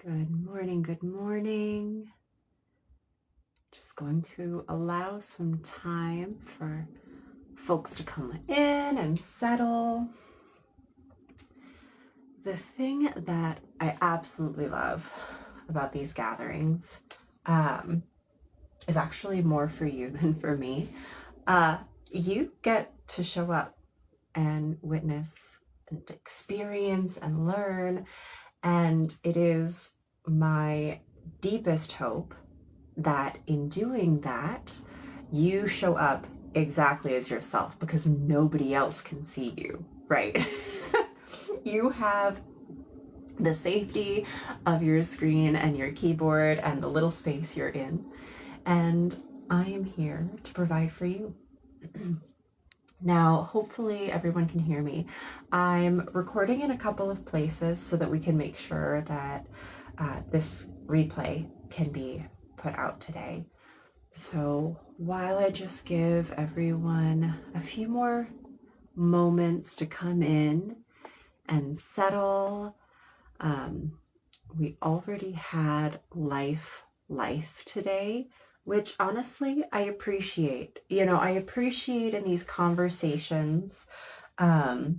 Good morning, good morning. Just going to allow some time for folks to come in and settle. The thing that I absolutely love about these gatherings is actually more for you than for me. You get to show up and witness and experience and learn, and it is my deepest hope that in doing that, you show up exactly as yourself because nobody else can see you, right? You have the safety of your screen and your keyboard and the little space you're in, and I am here to provide for you. Now, hopefully everyone can hear me. I'm recording in a couple of places so that we can make sure that this replay can be put out today. So while I just give everyone a few more moments to come in and settle, we already had life today, which honestly I appreciate. I appreciate in these conversations the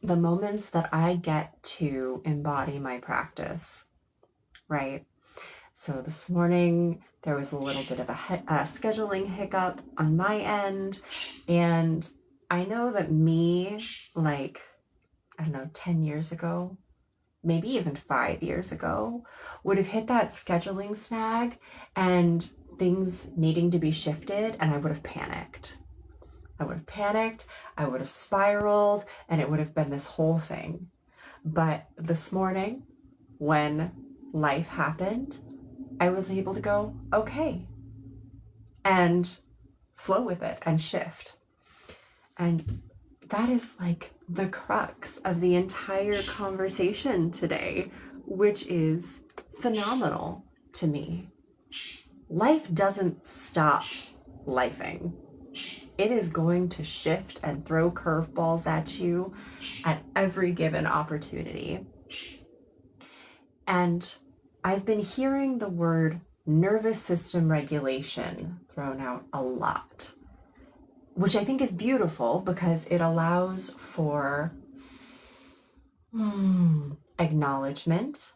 moments that I get to embody my practice, right? So this morning there was a little bit of a scheduling hiccup on my end, and I know that me, 10 years ago, maybe even 5 years ago, would have hit that scheduling snag and things needing to be shifted, and I would have panicked. I would have spiraled, and it would have been this whole thing. But this morning, when life happened, I was able to go, okay, and flow with it and shift. And that is like the crux of the entire conversation today, which is phenomenal to me. Life doesn't stop lifing. It is going to shift and throw curveballs at you at every given opportunity. And I've been hearing the word nervous system regulation thrown out a lot, which I think is beautiful because it allows for acknowledgement.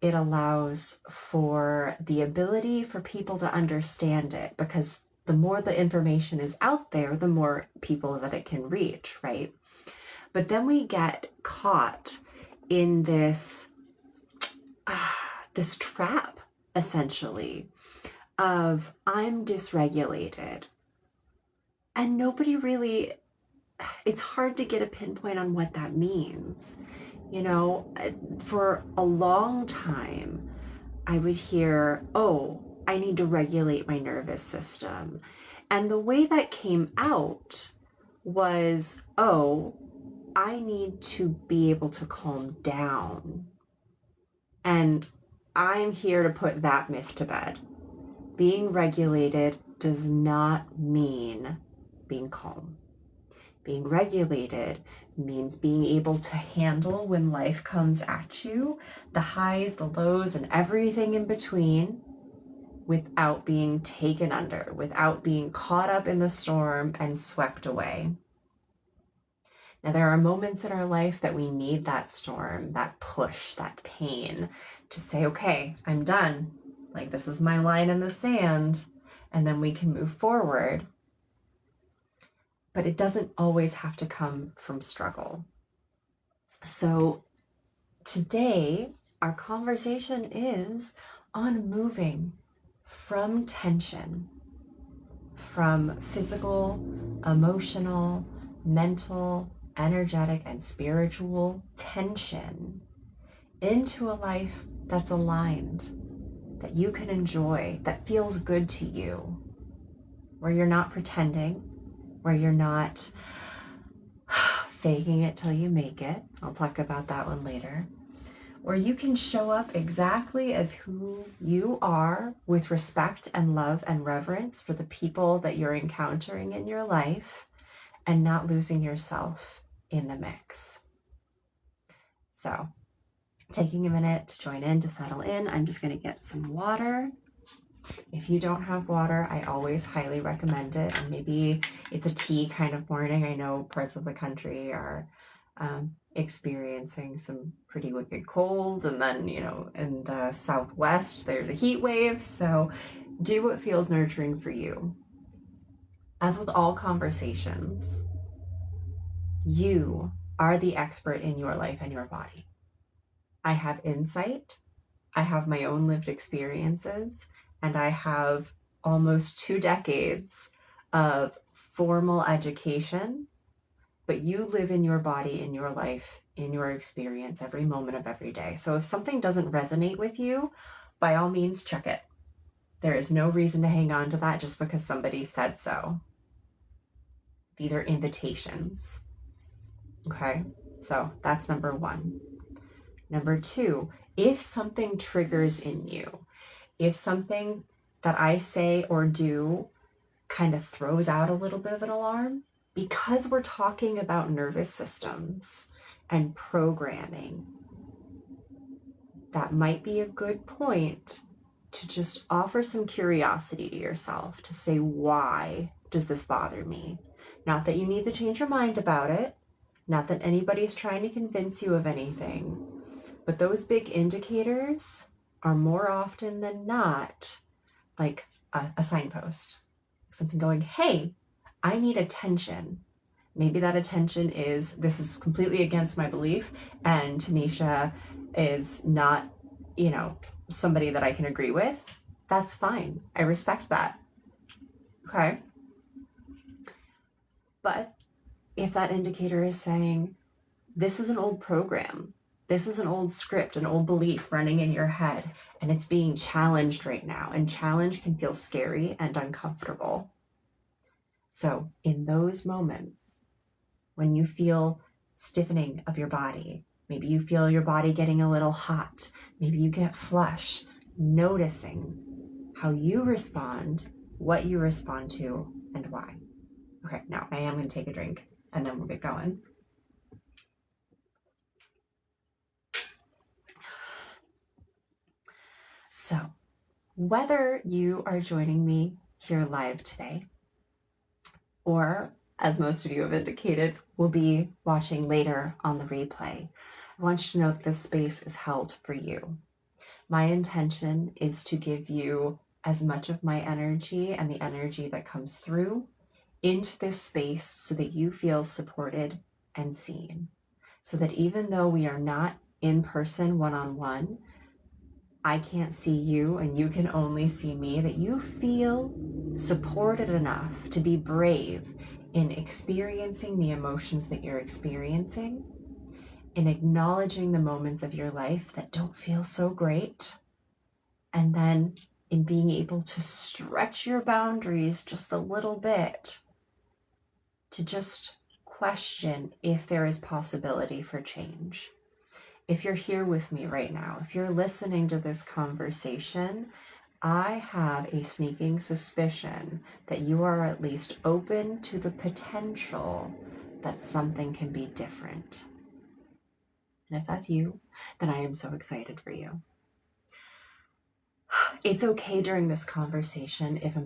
It allows for the ability for people to understand it, because the more the information is out there, the more people that it can reach, right? But then we get caught in this trap, essentially, of I'm dysregulated. And nobody really, it's hard to get a pinpoint on what that means. For a long time, I would hear, oh, I need to regulate my nervous system. And the way that came out was, oh, I need to be able to calm down. And I'm here to put that myth to bed. Being regulated does not mean being calm. Being regulated means being able to handle when life comes at you, the highs, the lows, and everything in between, without being taken under, without being caught up in the storm and swept away. Now, there are moments in our life that we need that storm, that push, that pain to say, okay, I'm done. Like, this is my line in the sand, and then we can move forward. But it doesn't always have to come from struggle. So today, our conversation is on moving from tension, from physical, emotional, mental, energetic, and spiritual tension into a life that's aligned, that you can enjoy, that feels good to you, where you're not pretending, where you're not faking it till you make it. I'll talk about that one later. Where you can show up exactly as who you are, with respect and love and reverence for the people that you're encountering in your life, and not losing yourself in the mix. So taking a minute to join in, to settle in, I'm just going to get some water. If you don't have water, I always highly recommend it. And maybe it's a tea kind of morning. I know parts of the country are experiencing some pretty wicked colds. And then, in the Southwest, there's a heat wave. So do what feels nurturing for you. As with all conversations, you are the expert in your life and your body. I have insight. I have my own lived experiences. And I have almost 2 decades of formal education, but you live in your body, in your life, in your experience, every moment of every day. So if something doesn't resonate with you, by all means, check it. There is no reason to hang on to that just because somebody said so. These are invitations. Okay, so that's number 1. Number 2, if something triggers in you, if something that I say or do kind of throws out a little bit of an alarm, because we're talking about nervous systems and programming, that might be a good point to just offer some curiosity to yourself, to say, why does this bother me? Not that you need to change your mind about it, not that anybody's trying to convince you of anything, but those big indicators are more often than not like a signpost, something going, hey, I need attention. Maybe that attention is, this is completely against my belief, and Tanisha is not, somebody that I can agree with. That's fine. I respect that. Okay. But if that indicator is saying, this is an old program, this is an old script, an old belief running in your head, and it's being challenged right now. And challenge can feel scary and uncomfortable. So in those moments, when you feel stiffening of your body, maybe you feel your body getting a little hot, maybe you get flush, noticing how you respond, what you respond to, and why. Okay, now I am going to take a drink and then we'll get going. So, whether you are joining me here live today, or as most of you have indicated, will be watching later on the replay, I want you to know that this space is held for you. My intention is to give you as much of my energy and the energy that comes through into this space so that you feel supported and seen. So that even though we are not in person one-on-one, I can't see you and you can only see me, that you feel supported enough to be brave in experiencing the emotions that you're experiencing, in acknowledging the moments of your life that don't feel so great, and then in being able to stretch your boundaries just a little bit to just question if there is possibility for change. If you're here with me right now, if you're listening to this conversation, I have a sneaking suspicion that you are at least open to the potential that something can be different. And if that's you, then I am so excited for you. It's okay during this conversation if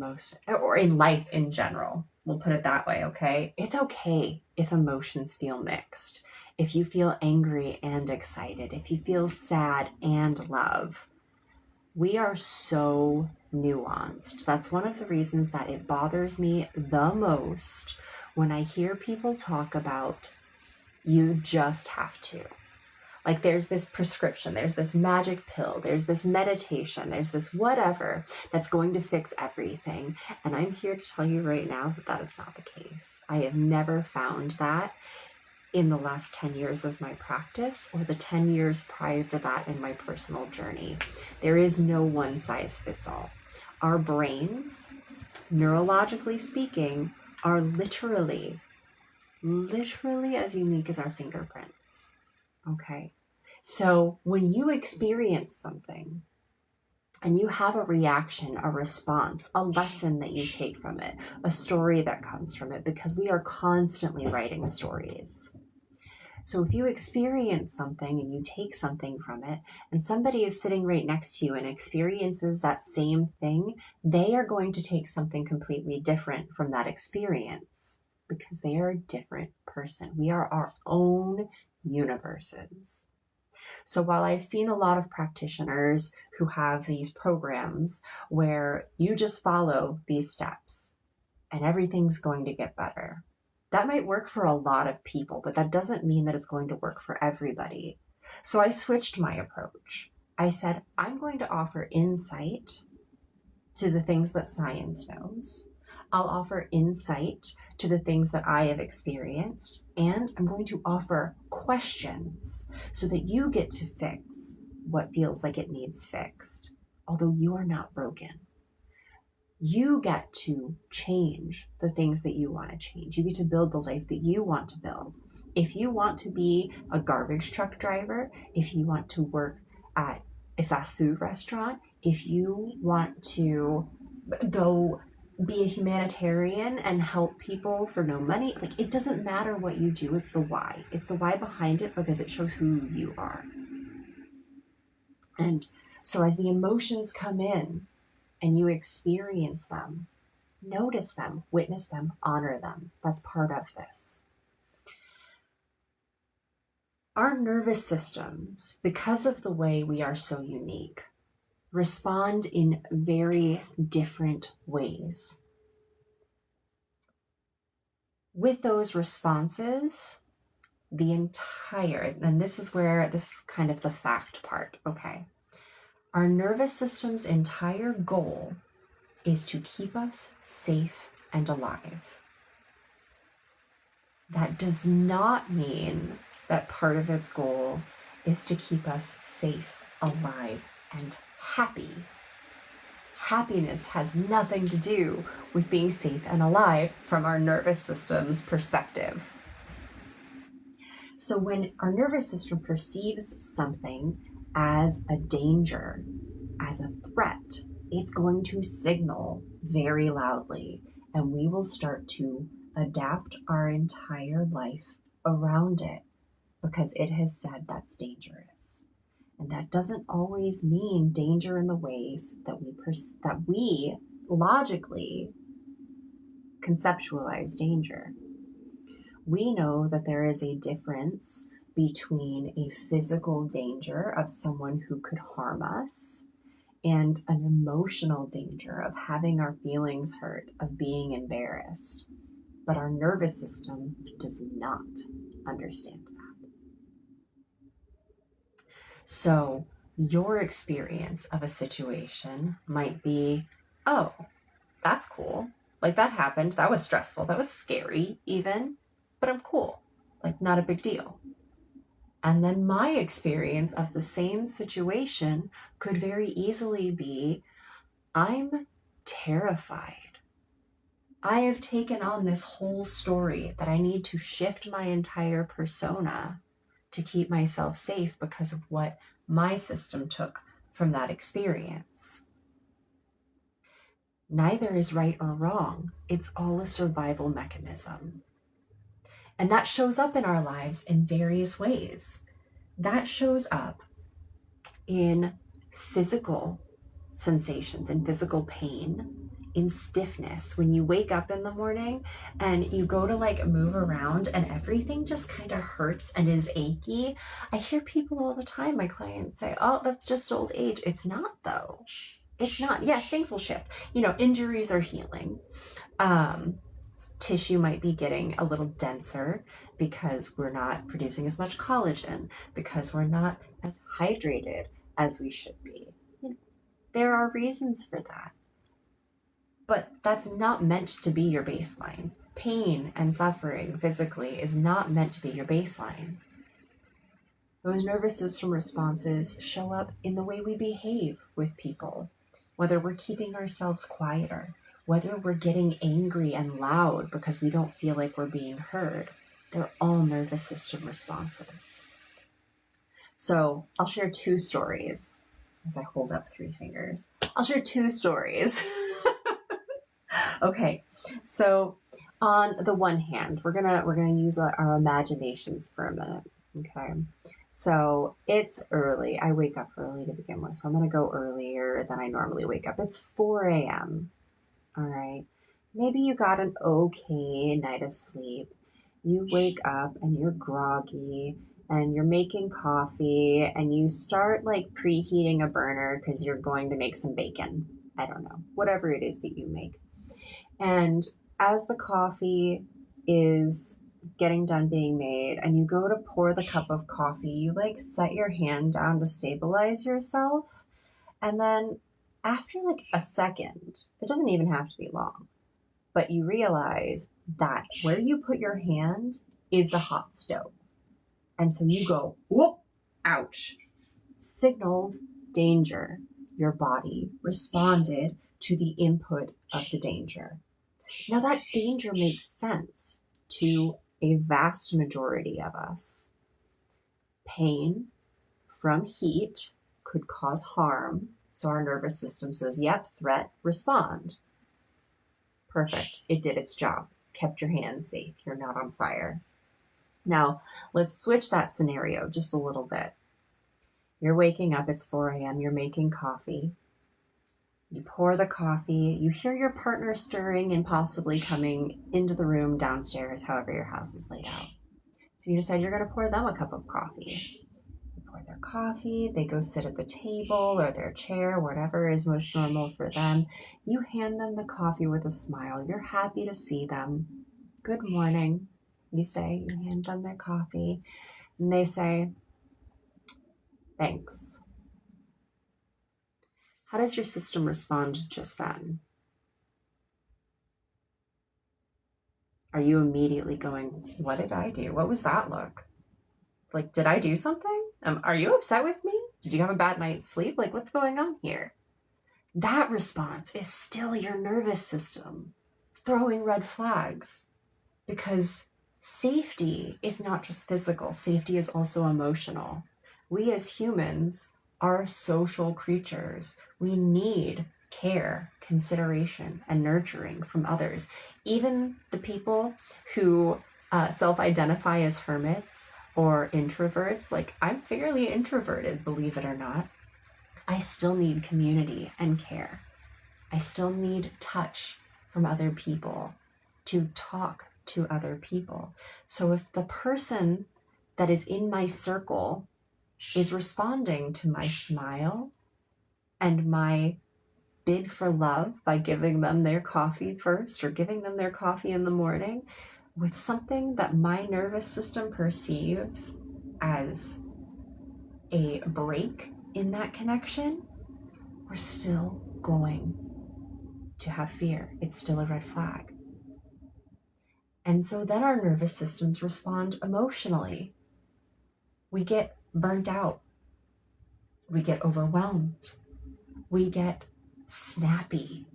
or in life in general, we'll put it that way, okay? It's okay if emotions feel mixed. If you feel angry and excited, if you feel sad and love. We are so nuanced. That's one of the reasons that it bothers me the most when I hear people talk about, you just have to. Like there's this prescription, there's this magic pill, there's this meditation, there's this whatever that's going to fix everything. And I'm here to tell you right now that that is not the case. I have never found that in the last 10 years of my practice or the 10 years prior to that in my personal journey. There is no one size fits all. Our brains, neurologically speaking, are literally as unique as our fingerprints. Okay, so when you experience something and you have a reaction, a response, a lesson that you take from it, a story that comes from it, because we are constantly writing stories, So if you experience something and you take something from it, and somebody is sitting right next to you and experiences that same thing, they are going to take something completely different from that experience because they are a different person. We are our own universes. So while I've seen a lot of practitioners who have these programs where you just follow these steps and everything's going to get better, that might work for a lot of people, but that doesn't mean that it's going to work for everybody. So I switched my approach. I said, I'm going to offer insight to the things that science knows. I'll offer insight to the things that I have experienced, and I'm going to offer questions so that you get to fix what feels like it needs fixed, although you are not broken. You get to change the things that you want to change. You get to build the life that you want to build. If you want to be a garbage truck driver, if you want to work at a fast food restaurant, if you want to go be a humanitarian and help people for no money, like, it doesn't matter what you do, it's the why. It's the why behind it because it shows who you are. And so as the emotions come in and you experience them, notice them, witness them, honor them. That's part of this. Our nervous systems, because of the way we are so unique, respond in very different ways. With those responses, and this is kind of the fact part, okay? Our nervous system's entire goal is to keep us safe and alive. That does not mean that part of its goal is to keep us safe, alive, and happy. Happiness has nothing to do with being safe and alive from our nervous system's perspective. So when our nervous system perceives something as a danger, as a threat, it's going to signal very loudly, and we will start to adapt our entire life around it because it has said that's dangerous. And that doesn't always mean danger in the ways that we logically conceptualize danger. We know that there is a difference between a physical danger of someone who could harm us and an emotional danger of having our feelings hurt, of being embarrassed. But our nervous system does not understand that. So your experience of a situation might be, oh, that's cool. Like, that happened. That was stressful. That was scary even, but I'm cool. Like, not a big deal. And then my experience of the same situation could very easily be, I'm terrified. I have taken on this whole story that I need to shift my entire persona to keep myself safe because of what my system took from that experience. Neither is right or wrong. It's all a survival mechanism. And that shows up in our lives in various ways. That shows up in physical sensations, in physical pain, in stiffness. When you wake up in the morning and you go to like move around and everything just kind of hurts and is achy. I hear people all the time, my clients say, oh, that's just old age. It's not though. It's not. Yes, things will shift. Injuries are healing. Tissue might be getting a little denser because we're not producing as much collagen, because we're not as hydrated as we should be. There are reasons for that. But that's not meant to be your baseline. Pain and suffering physically is not meant to be your baseline. Those nervous system responses show up in the way we behave with people, whether we're keeping ourselves quieter, whether we're getting angry and loud because we don't feel like we're being heard. They're all nervous system responses. So I'll share 2 stories as I hold up 3 fingers. I'll share 2 stories. Okay, so On the one hand, we're gonna use our imaginations for a minute. Okay. So it's early. I wake up early to begin with. So I'm gonna go earlier than I normally wake up. It's 4 a.m. All right. Maybe you got an okay night of sleep. You wake up and you're groggy and you're making coffee and you start like preheating a burner because you're going to make some bacon. I don't know, whatever it is that you make. And as the coffee is getting done being made and you go to pour the cup of coffee, you like set your hand down to stabilize yourself. And then after like a second, it doesn't even have to be long, but you realize that where you put your hand is the hot stove. And so you go, whoop, ouch, signaled danger. Your body responded to the input of the danger. Now, that danger makes sense to a vast majority of us. Pain from heat could cause harm. So our nervous system says, yep, threat, respond. Perfect. It did its job. Kept your hands safe. You're not on fire. Now, let's switch that scenario just a little bit. You're waking up, it's 4 a.m., you're making coffee. You pour the coffee, you hear your partner stirring and possibly coming into the room downstairs, however your house is laid out. So you decide you're going to pour them a cup of coffee. You pour their coffee, they go sit at the table or their chair, whatever is most normal for them. You hand them the coffee with a smile. You're happy to see them. Good morning, you say. You hand them their coffee, and they say, thanks. How does your system respond just then? Are you immediately going, what did I do? What was that look? Like, did I do something? Are you upset with me? Did you have a bad night's sleep? Like, what's going on here? That response is still your nervous system throwing red flags, because safety is not just physical. Safety is also emotional. We as humans are social creatures. We need care, consideration, and nurturing from others. Even the people who self-identify as hermits or introverts, like I'm fairly introverted, believe it or not, I still need community and care. I still need touch from other people to talk to other people. So if the person that is in my circle is responding to my smile and my bid for love by giving them their coffee first or giving them their coffee in the morning with something that my nervous system perceives as a break in that connection, we're still going to have fear. It's still a red flag. And so then our nervous systems respond emotionally. We get burnt out. We get overwhelmed. We get snappy.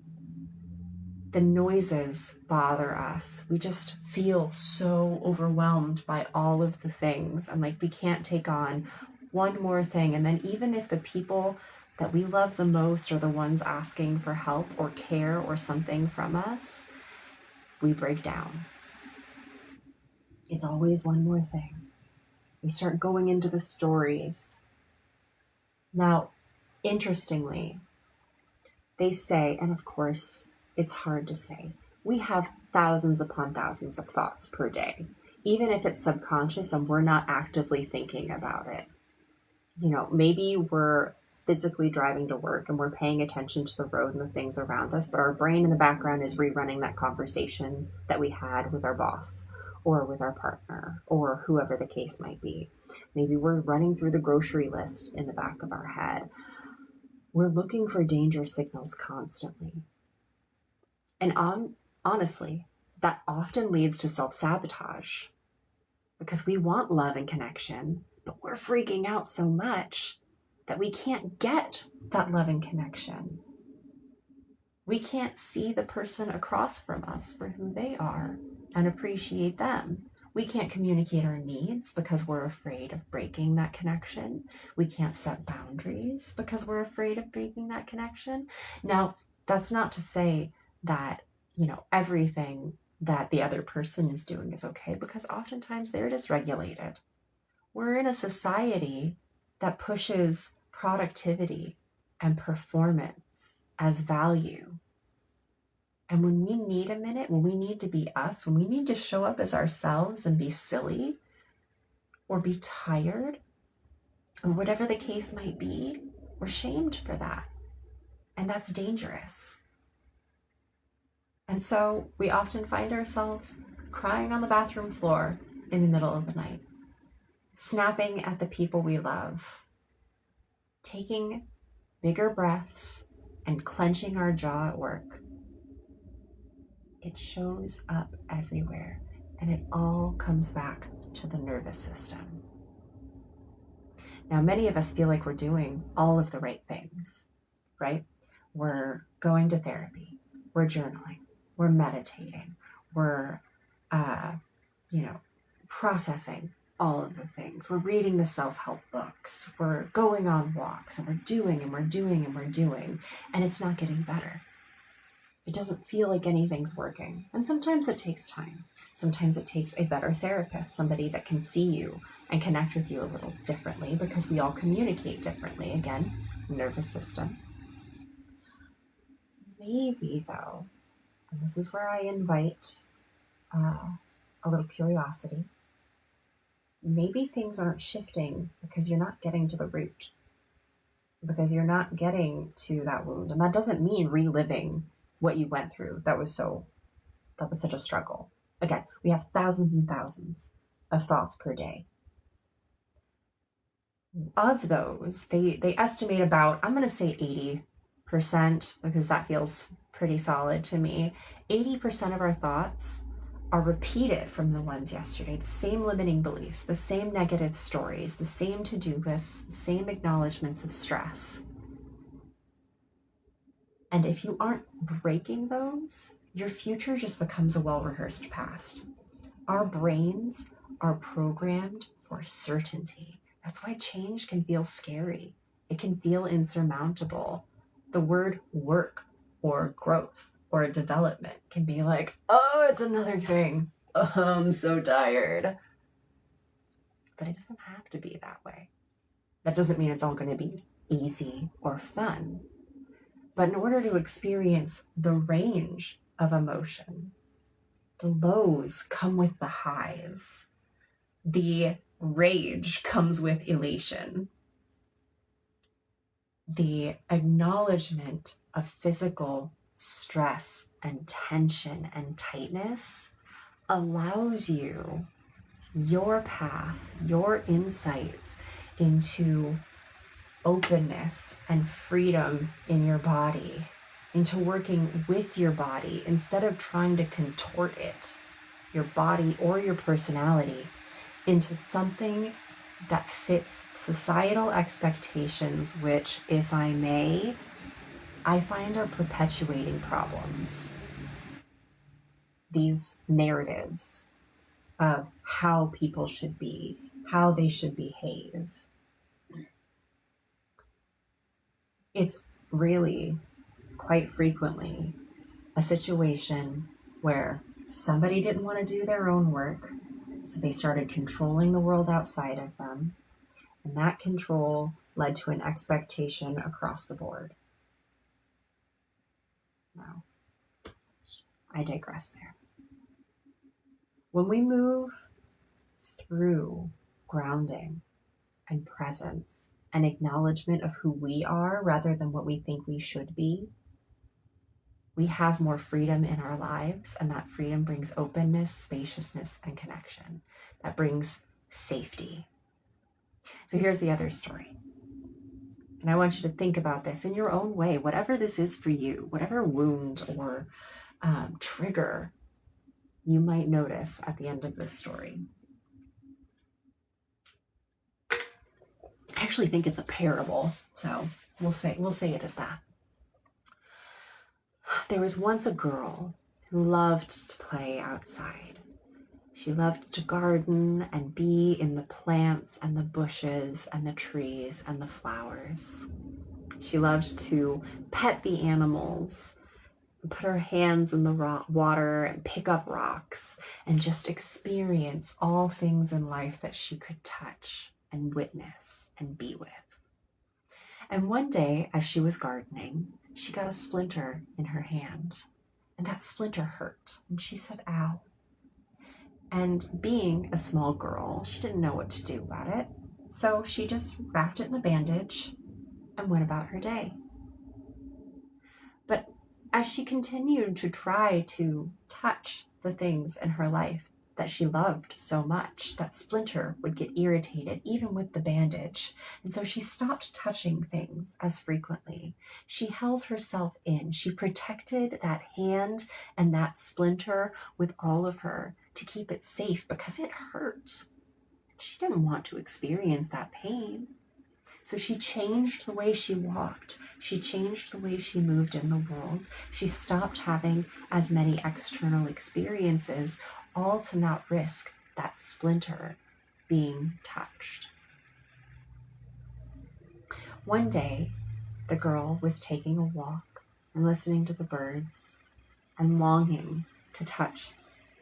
The noises bother us. We just feel so overwhelmed by all of the things. And like we can't take on one more thing. And then even if the people that we love the most are the ones asking for help or care or something from us, we break down. It's always one more thing. We start going into the stories. Now, interestingly, they say, and of course, it's hard to say, we have thousands upon thousands of thoughts per day, even if it's subconscious and we're not actively thinking about it. You know, maybe we're physically driving to work and we're paying attention to the road and the things around us, but our brain in the background is rerunning that conversation that we had with our boss or with our partner or whoever the case might be. Maybe we're running through the grocery list in the back of our head. We're looking for danger signals constantly. And honestly, that often leads to self-sabotage because we want love and connection, but we're freaking out so much that we can't get that love and connection. We can't see the person across from us for who they are and appreciate them. We can't communicate our needs because we're afraid of breaking that connection. We can't set boundaries because we're afraid of breaking that connection. Now, that's not to say that, everything that the other person is doing is okay, because oftentimes they're dysregulated. We're in a society that pushes productivity and performance as value. And when we need a minute, when we need to be us, when we need to show up as ourselves and be silly or be tired or whatever the case might be, we're shamed for that. And that's dangerous. And so we often find ourselves crying on the bathroom floor in the middle of the night, snapping at the people we love, taking bigger breaths and clenching our jaw at work. It shows up everywhere, and it all comes back to the nervous system. Now, many of us feel like we're doing all of the right things, right? We're going to therapy, we're journaling, we're meditating, we're, processing all of the things. We're reading the self-help books, we're going on walks, and we're doing, and we're doing, and we're doing, and it's not getting better. It doesn't feel like anything's working. And sometimes it takes time. Sometimes it takes a better therapist, somebody that can see you and connect with you a little differently, because we all communicate differently. Again, nervous system. Maybe though, and this is where I invite a little curiosity, maybe things aren't shifting because you're not getting to the root, because you're not getting to that wound. And that doesn't mean reliving what you went through. That was such a struggle. Again, we have thousands and thousands of thoughts per day. Of those, they estimate about, I'm going to say 80%, because that feels pretty solid to me. 80% of our thoughts are repeated from the ones yesterday. The same limiting beliefs, the same negative stories, the same to-do lists, the same acknowledgments of stress. And if you aren't breaking those, your future just becomes a well-rehearsed past. Our brains are programmed for certainty. That's why change can feel scary. It can feel insurmountable. The word work or growth or development can be like, oh, it's another thing. Oh, I'm so tired. But it doesn't have to be that way. That doesn't mean it's all going to be easy or fun. But in order to experience the range of emotion, the lows come with the highs. The rage comes with elation. The acknowledgement of physical stress and tension and tightness allows you your path, your insights into openness and freedom in your body, into working with your body instead of trying to contort it, your body or your personality, into something that fits societal expectations, which, if I may, I find are perpetuating problems. These narratives of how people should be, how they should behave. It's really quite frequently a situation where somebody didn't want to do their own work, so they started controlling the world outside of them, and that control led to an expectation across the board. Now, I digress there. When we move through grounding and presence and acknowledgement of who we are rather than what we think we should be, we have more freedom in our lives, and that freedom brings openness, spaciousness, and connection. That brings safety. So here's the other story. And I want you to think about this in your own way, whatever this is for you, whatever wound or trigger you might notice at the end of this story. I actually think it's a parable, so we'll say it as that. There was once a girl who loved to play outside. She loved to garden and be in the plants and the bushes and the trees and the flowers. She loved to pet the animals put her hands in the water and pick up rocks and just experience all things in life that she could touch and witness and be with. And one day, as she was gardening, she got a splinter in her hand, and that splinter hurt, and she said, "Ow." And being a small girl, she didn't know what to do about it, so she just wrapped it in a bandage and went about her day. But as she continued to try to touch the things in her life that she loved so much, that splinter would get irritated even with the bandage. And so she stopped touching things as frequently. She held herself in. She protected that hand and that splinter with all of her to keep it safe because it hurt. She didn't want to experience that pain. So she changed the way she walked. She changed the way she moved in the world. She stopped having as many external experiences, all to not risk that splinter being touched. One day, the girl was taking a walk and listening to the birds and longing to touch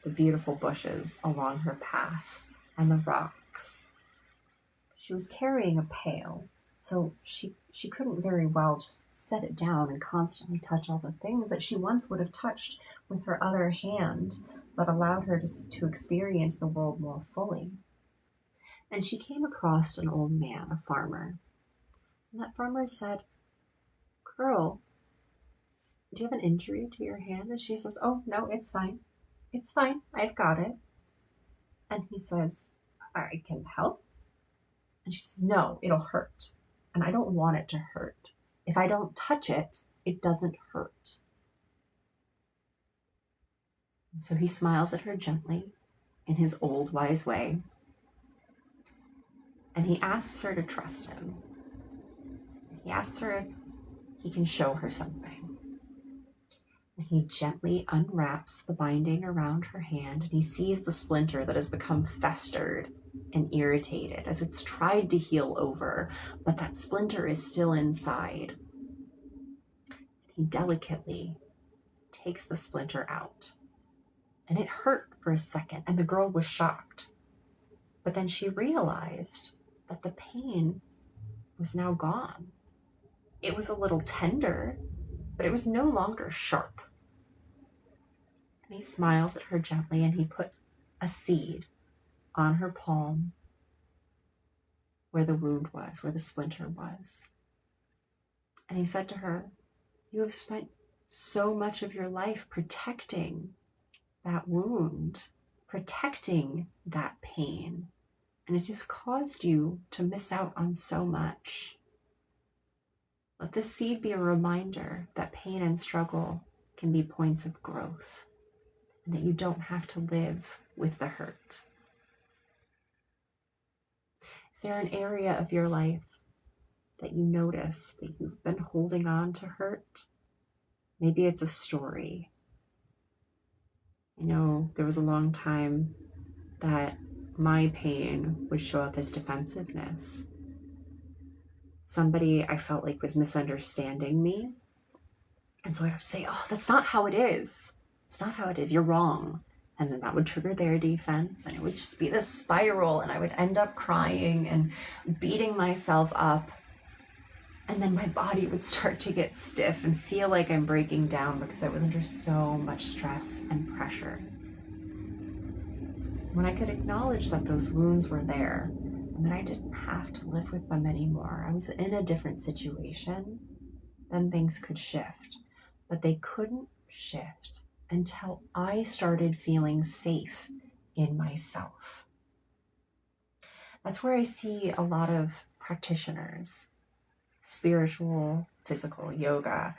the beautiful bushes along her path and the rocks. She was carrying a pail, so she couldn't very well just set it down and constantly touch all the things that she once would have touched with her other hand, but allowed her to experience the world more fully. And she came across an old man, a farmer. And that farmer said, "Girl, do you have an injury to your hand?" And she says, "Oh, no, it's fine. It's fine. I've got it." And he says, "I can help." And she says, "No, it'll hurt. And I don't want it to hurt. If I don't touch it, it doesn't hurt." And so he smiles at her gently in his old wise way. And he asks her to trust him. He asks her if he can show her something. And he gently unwraps the binding around her hand, and he sees the splinter that has become festered and irritated as it's tried to heal over, but that splinter is still inside. He delicately takes the splinter out. And it hurt for a second, and the girl was shocked. But then she realized that the pain was now gone. It was a little tender, but it was no longer sharp. And he smiles at her gently, and he put a seed on her palm where the wound was, where the splinter was. And he said to her, "You have spent so much of your life protecting that wound, protecting that pain, and it has caused you to miss out on so much. Let this seed be a reminder that pain and struggle can be points of growth, and that you don't have to live with the hurt." Is there an area of your life that you notice that you've been holding on to hurt? Maybe it's a story. I know there was a long time that my pain would show up as defensiveness. Somebody I felt like was misunderstanding me. And so I would say, "Oh, that's not how it is. It's not how it is. You're wrong." And then that would trigger their defense, and it would just be this spiral, and I would end up crying and beating myself up. And then my body would start to get stiff and feel like I'm breaking down because I was under so much stress and pressure. When I could acknowledge that those wounds were there and that I didn't have to live with them anymore, I was in a different situation, then things could shift. But they couldn't shift until I started feeling safe in myself. That's where I see a lot of practitioners, spiritual, physical, yoga,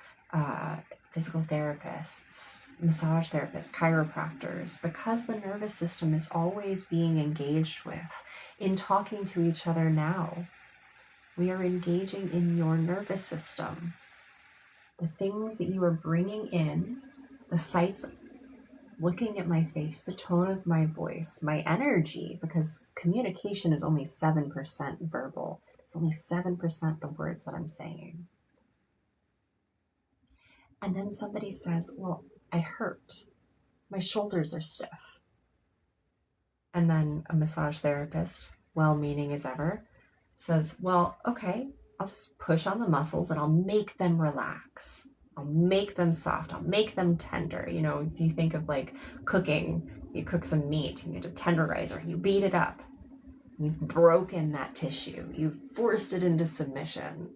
physical therapists, massage therapists, chiropractors, because the nervous system is always being engaged with. In talking to each other now, we are engaging in your nervous system. The things that you are bringing in, the sights looking at my face, the tone of my voice, my energy, because communication is only 7% verbal. It's only 7% the words that I'm saying. And then somebody says, well, I hurt. My shoulders are stiff. And then a massage therapist, well-meaning as ever, says, well, okay, I'll just push on the muscles and I'll make them relax. I'll make them soft. I'll make them tender. You know, if you think of like cooking, you cook some meat, you need a tenderizer, you beat it up. You've broken that tissue. You've forced it into submission.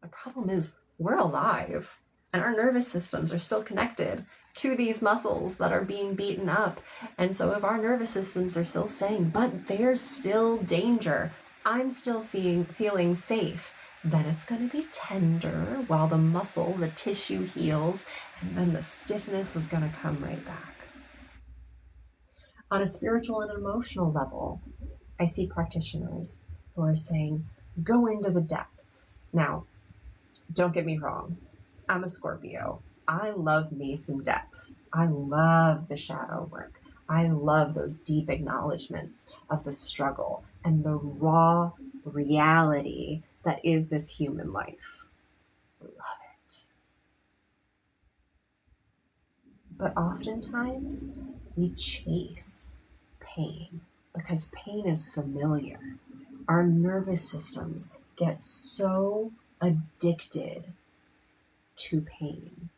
The problem is we're alive and our nervous systems are still connected to these muscles that are being beaten up. And so if our nervous systems are still saying, but there's still danger, I'm still feeling safe, then it's going to be tender while the muscle, the tissue heals, and then the stiffness is going to come right back. On a spiritual and emotional level, I see practitioners who are saying, go into the depths. Now, don't get me wrong. I'm a Scorpio. I love me some depth. I love the shadow work. I love those deep acknowledgments of the struggle and the raw reality that is this human life. Love it. But oftentimes we chase pain because pain is familiar. Our nervous systems get so addicted to pain.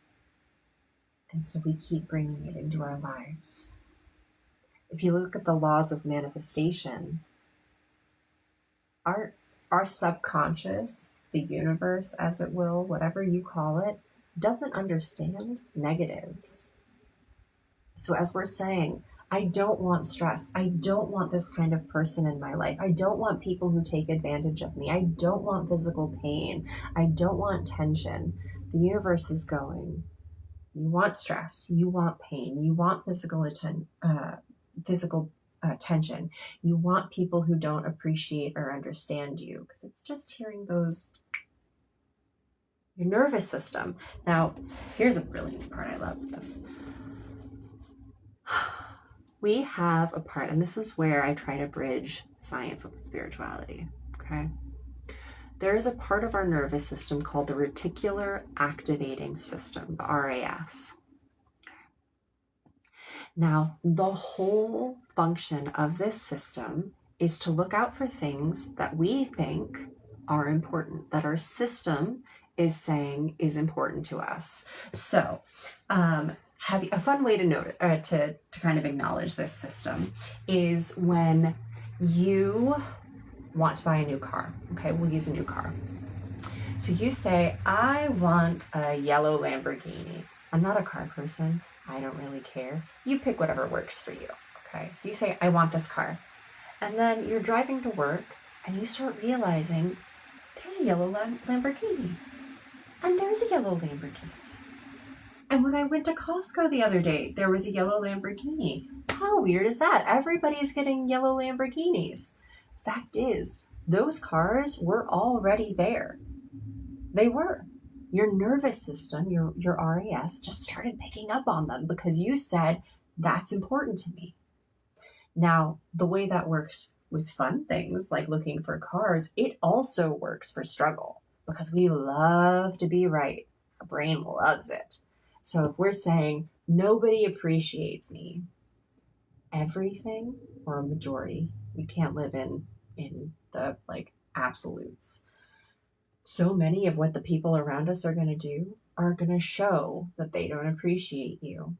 And so we keep bringing it into our lives. If you look at the laws of manifestation, our subconscious, the universe, as it will, whatever you call it, doesn't understand negatives. So as we're saying, I don't want stress. I don't want this kind of person in my life. I don't want people who take advantage of me. I don't want physical pain. I don't want tension. The universe is going, you want stress, you want pain, you want physical tension. You want people who don't appreciate or understand you, because it's just hearing those, your nervous system. Now, here's a brilliant part. I love this. We have a part, and this is where I try to bridge science with spirituality, okay? There is a part of our nervous system called the reticular activating system, the RAS. Now, the whole function of this system is to look out for things that we think are important, that our system is saying is important to us. So, a fun way to note to kind of acknowledge this system is when you want to buy a new car. Okay, we'll use a new car. So you say, I want a yellow Lamborghini. I'm not a car person. I don't really care. You pick whatever works for you. Okay, so you say, I want this car. And then you're driving to work and you start realizing there's a yellow Lamborghini. And there's a yellow Lamborghini. And when I went to Costco the other day, there was a yellow Lamborghini. How weird is that? Everybody's getting yellow Lamborghinis. Fact is, those cars were already there. They were. Your nervous system, your RAS, just started picking up on them because you said, that's important to me. Now, the way that works with fun things like looking for cars, it also works for struggle because we love to be right. Our brain loves it. So if we're saying, nobody appreciates me, everything, or a majority, you can't live in the like absolutes. So many of what the people around us are going to do are going to show that they don't appreciate you.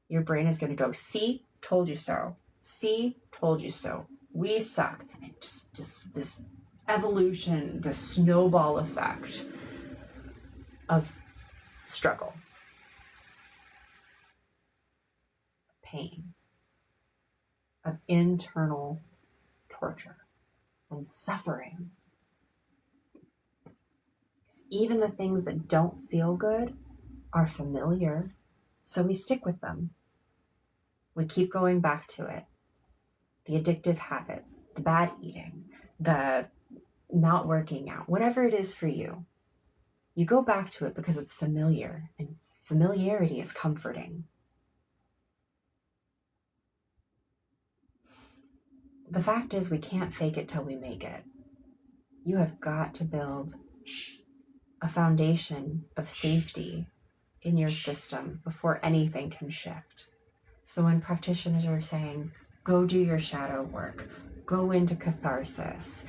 Your brain is going to go, see, told you so. See, told you so. We suck. And just this evolution, the snowball effect of struggle, pain, of internal torture and suffering. Even the things that don't feel good are familiar, so we stick with them. We keep going back to it. The addictive habits, the bad eating, the not working out, whatever it is for you, you go back to it because it's familiar, and familiarity is comforting. The fact is, we can't fake it till we make it. You have got to build a foundation of safety in your system before anything can shift. So when practitioners are saying, go do your shadow work, go into catharsis,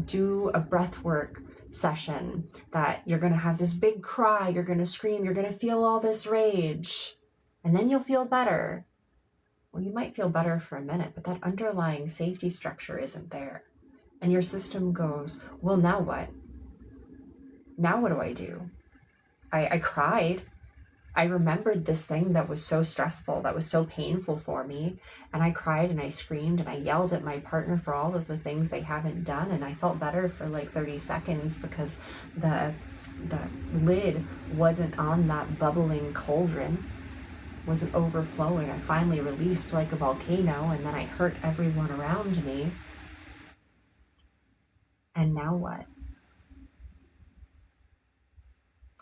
do a breath work session that you're going to have this big cry, you're going to scream, you're going to feel all this rage, and then you'll feel better. Well, you might feel better for a minute, but that underlying safety structure isn't there. And your system goes, well, now what? Now what do I do? I cried. I remembered this thing that was so stressful, that was so painful for me. And I cried and I screamed and I yelled at my partner for all of the things they haven't done. And I felt better for like 30 seconds because the lid wasn't on that bubbling cauldron, wasn't overflowing. I finally released like a volcano, and then I hurt everyone around me. And now what?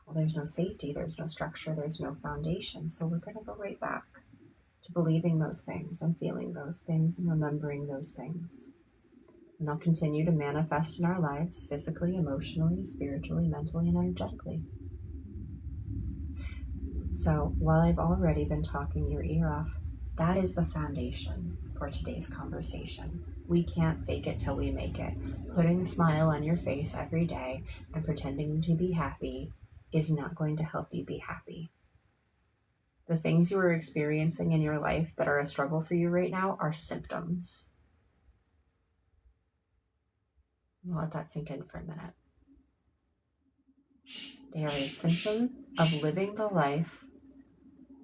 Well, there's no safety, there's no structure, there's no foundation. So we're going to go right back to believing those things and feeling those things and remembering those things. And they'll continue to manifest in our lives physically, emotionally, spiritually, mentally, and energetically. So while I've already been talking your ear off, that is the foundation for today's conversation. We can't fake it till we make it. Putting a smile on your face every day and pretending to be happy is not going to help you be happy. The things you are experiencing in your life that are a struggle for you right now are symptoms. Let that sink in for a minute. They are a symptom of living the life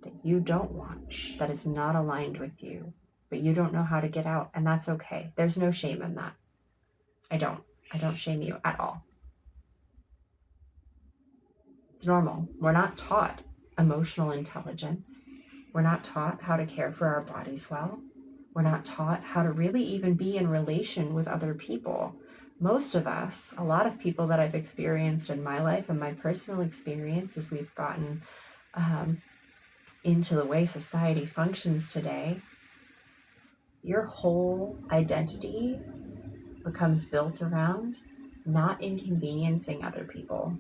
that you don't want, that is not aligned with you, but you don't know how to get out, and that's okay. There's no shame in that. I don't shame you at all. It's normal. We're not taught emotional intelligence. We're not taught how to care for our bodies well. We're not taught how to really even be in relation with other people. Most of us, a lot of people that I've experienced in my life and my personal experience as we've gotten into the way society functions today, your whole identity becomes built around not inconveniencing other people.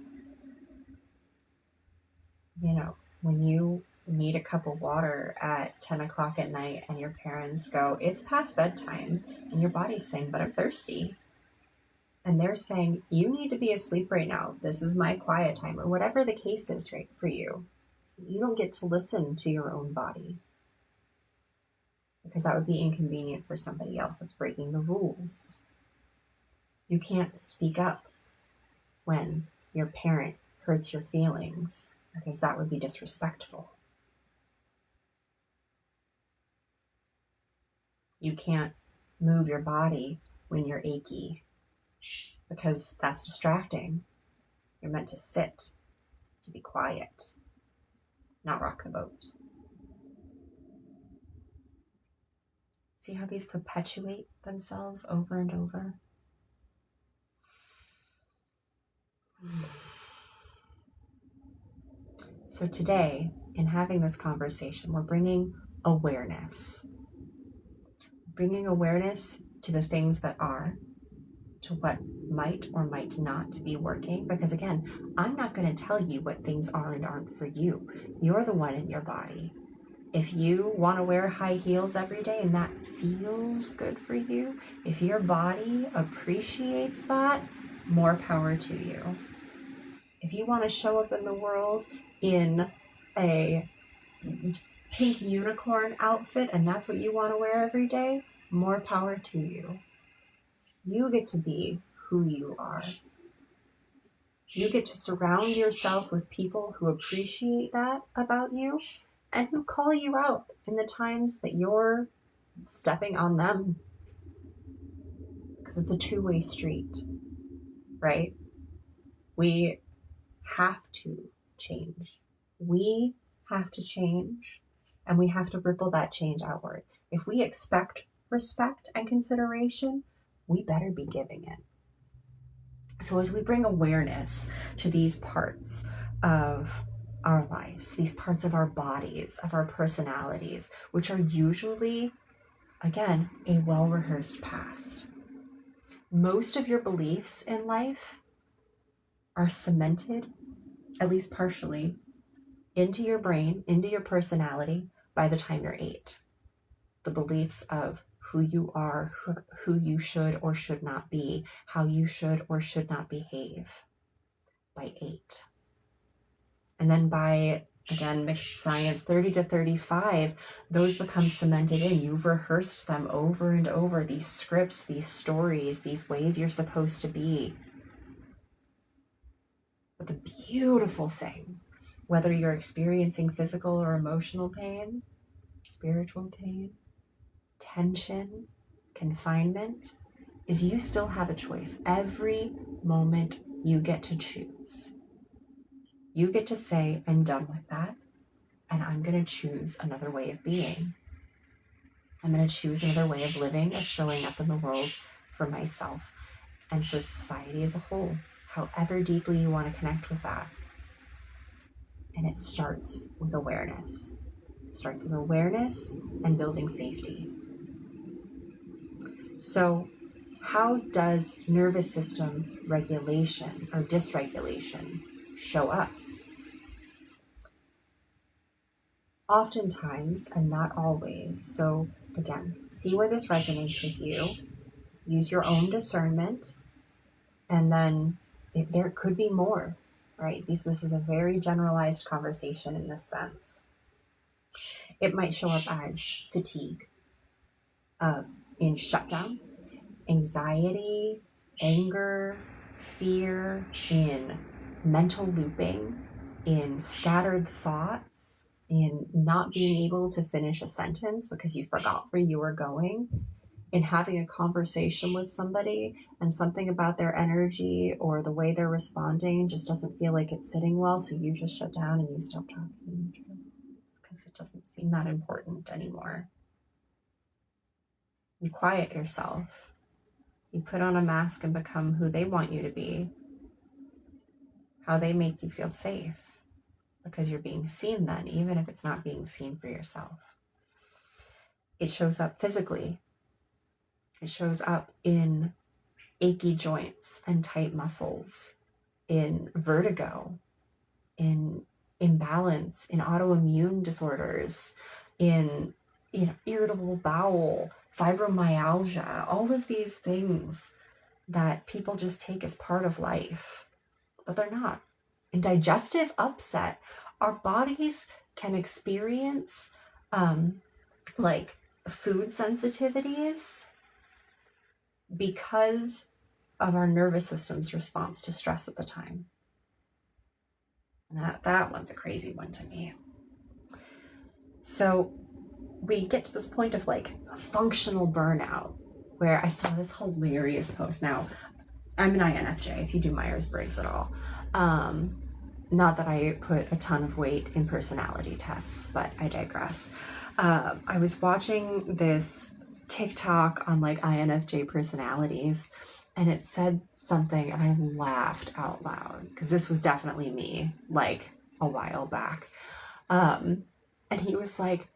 When you need a cup of water at 10 o'clock at night and your parents go, it's past bedtime, and your body's saying, but I'm thirsty. And they're saying, you need to be asleep right now. This is my quiet time, or whatever the case is right for you. You don't get to listen to your own body because that would be inconvenient for somebody else that's breaking the rules. You can't speak up when your parent hurts your feelings because that would be disrespectful. You can't move your body when you're achy because that's distracting. You're meant to sit, to be quiet, not rock the boat. See how these perpetuate themselves over and over? So today, in having this conversation, we're bringing awareness. Bringing awareness to the things that are, to what might or might not be working. Because again, I'm not going to tell you what things are and aren't for you. You're the one in your body. If you want to wear high heels every day and that feels good for you, if your body appreciates that, more power to you. If you want to show up in the world in a pink unicorn outfit and that's what you want to wear every day, more power to you. You get to be who you are. You get to surround yourself with people who appreciate that about you and who call you out in the times that you're stepping on them. Because it's a two-way street, right? We have to change. We have to change, and we have to ripple that change outward. If we expect respect and consideration, we better be giving it. So as we bring awareness to these parts of our lives, these parts of our bodies, of our personalities, which are usually, again, a well-rehearsed past. Most of your beliefs in life are cemented, at least partially, into your brain, into your personality by the time you're 8. The beliefs of who you are, who you should or should not be, how you should or should not behave by 8. And then by, again, mixed science, 30 to 35, those become cemented in. You've rehearsed them over and over, these scripts, these stories, these ways you're supposed to be. But the beautiful thing, whether you're experiencing physical or emotional pain, spiritual pain, tension, confinement, is you still have a choice. Every moment you get to choose. You get to say, I'm done with that, and I'm going to choose another way of being. I'm going to choose another way of living, of showing up in the world for myself and for society as a whole, however deeply you want to connect with that. And it starts with awareness. It starts with awareness and building safety. So, how does nervous system regulation or dysregulation show up? Oftentimes, and not always. So again, see where this resonates with you. Use your own discernment. And then there could be more, right? This is a very generalized conversation in this sense. It might show up as fatigue, in shutdown, anxiety, anger, fear, in mental looping, in scattered thoughts, in not being able to finish a sentence because you forgot where you were going, in having a conversation with somebody and something about their energy or the way they're responding just doesn't feel like it's sitting well, so you just shut down and you stop talking because it doesn't seem that important anymore. You quiet yourself. You put on a mask and become who they want you to be, how they make you feel safe, because you're being seen then, even if it's not being seen for yourself. It shows up physically. It shows up in achy joints and tight muscles, in vertigo, in imbalance, in autoimmune disorders, in irritable bowel, fibromyalgia, all of these things that people just take as part of life, but they're not. In digestive upset, our bodies can experience like food sensitivities because of our nervous system's response to stress at the time. And that one's a crazy one to me. So we get to this point of like functional burnout, where I saw this hilarious post. Now, I'm an INFJ, if you do Myers-Briggs at all. Not that I put a ton of weight in personality tests, but I digress. I was watching this TikTok on like INFJ personalities, and it said something, and I laughed out loud because this was definitely me, like a while back. And he was like,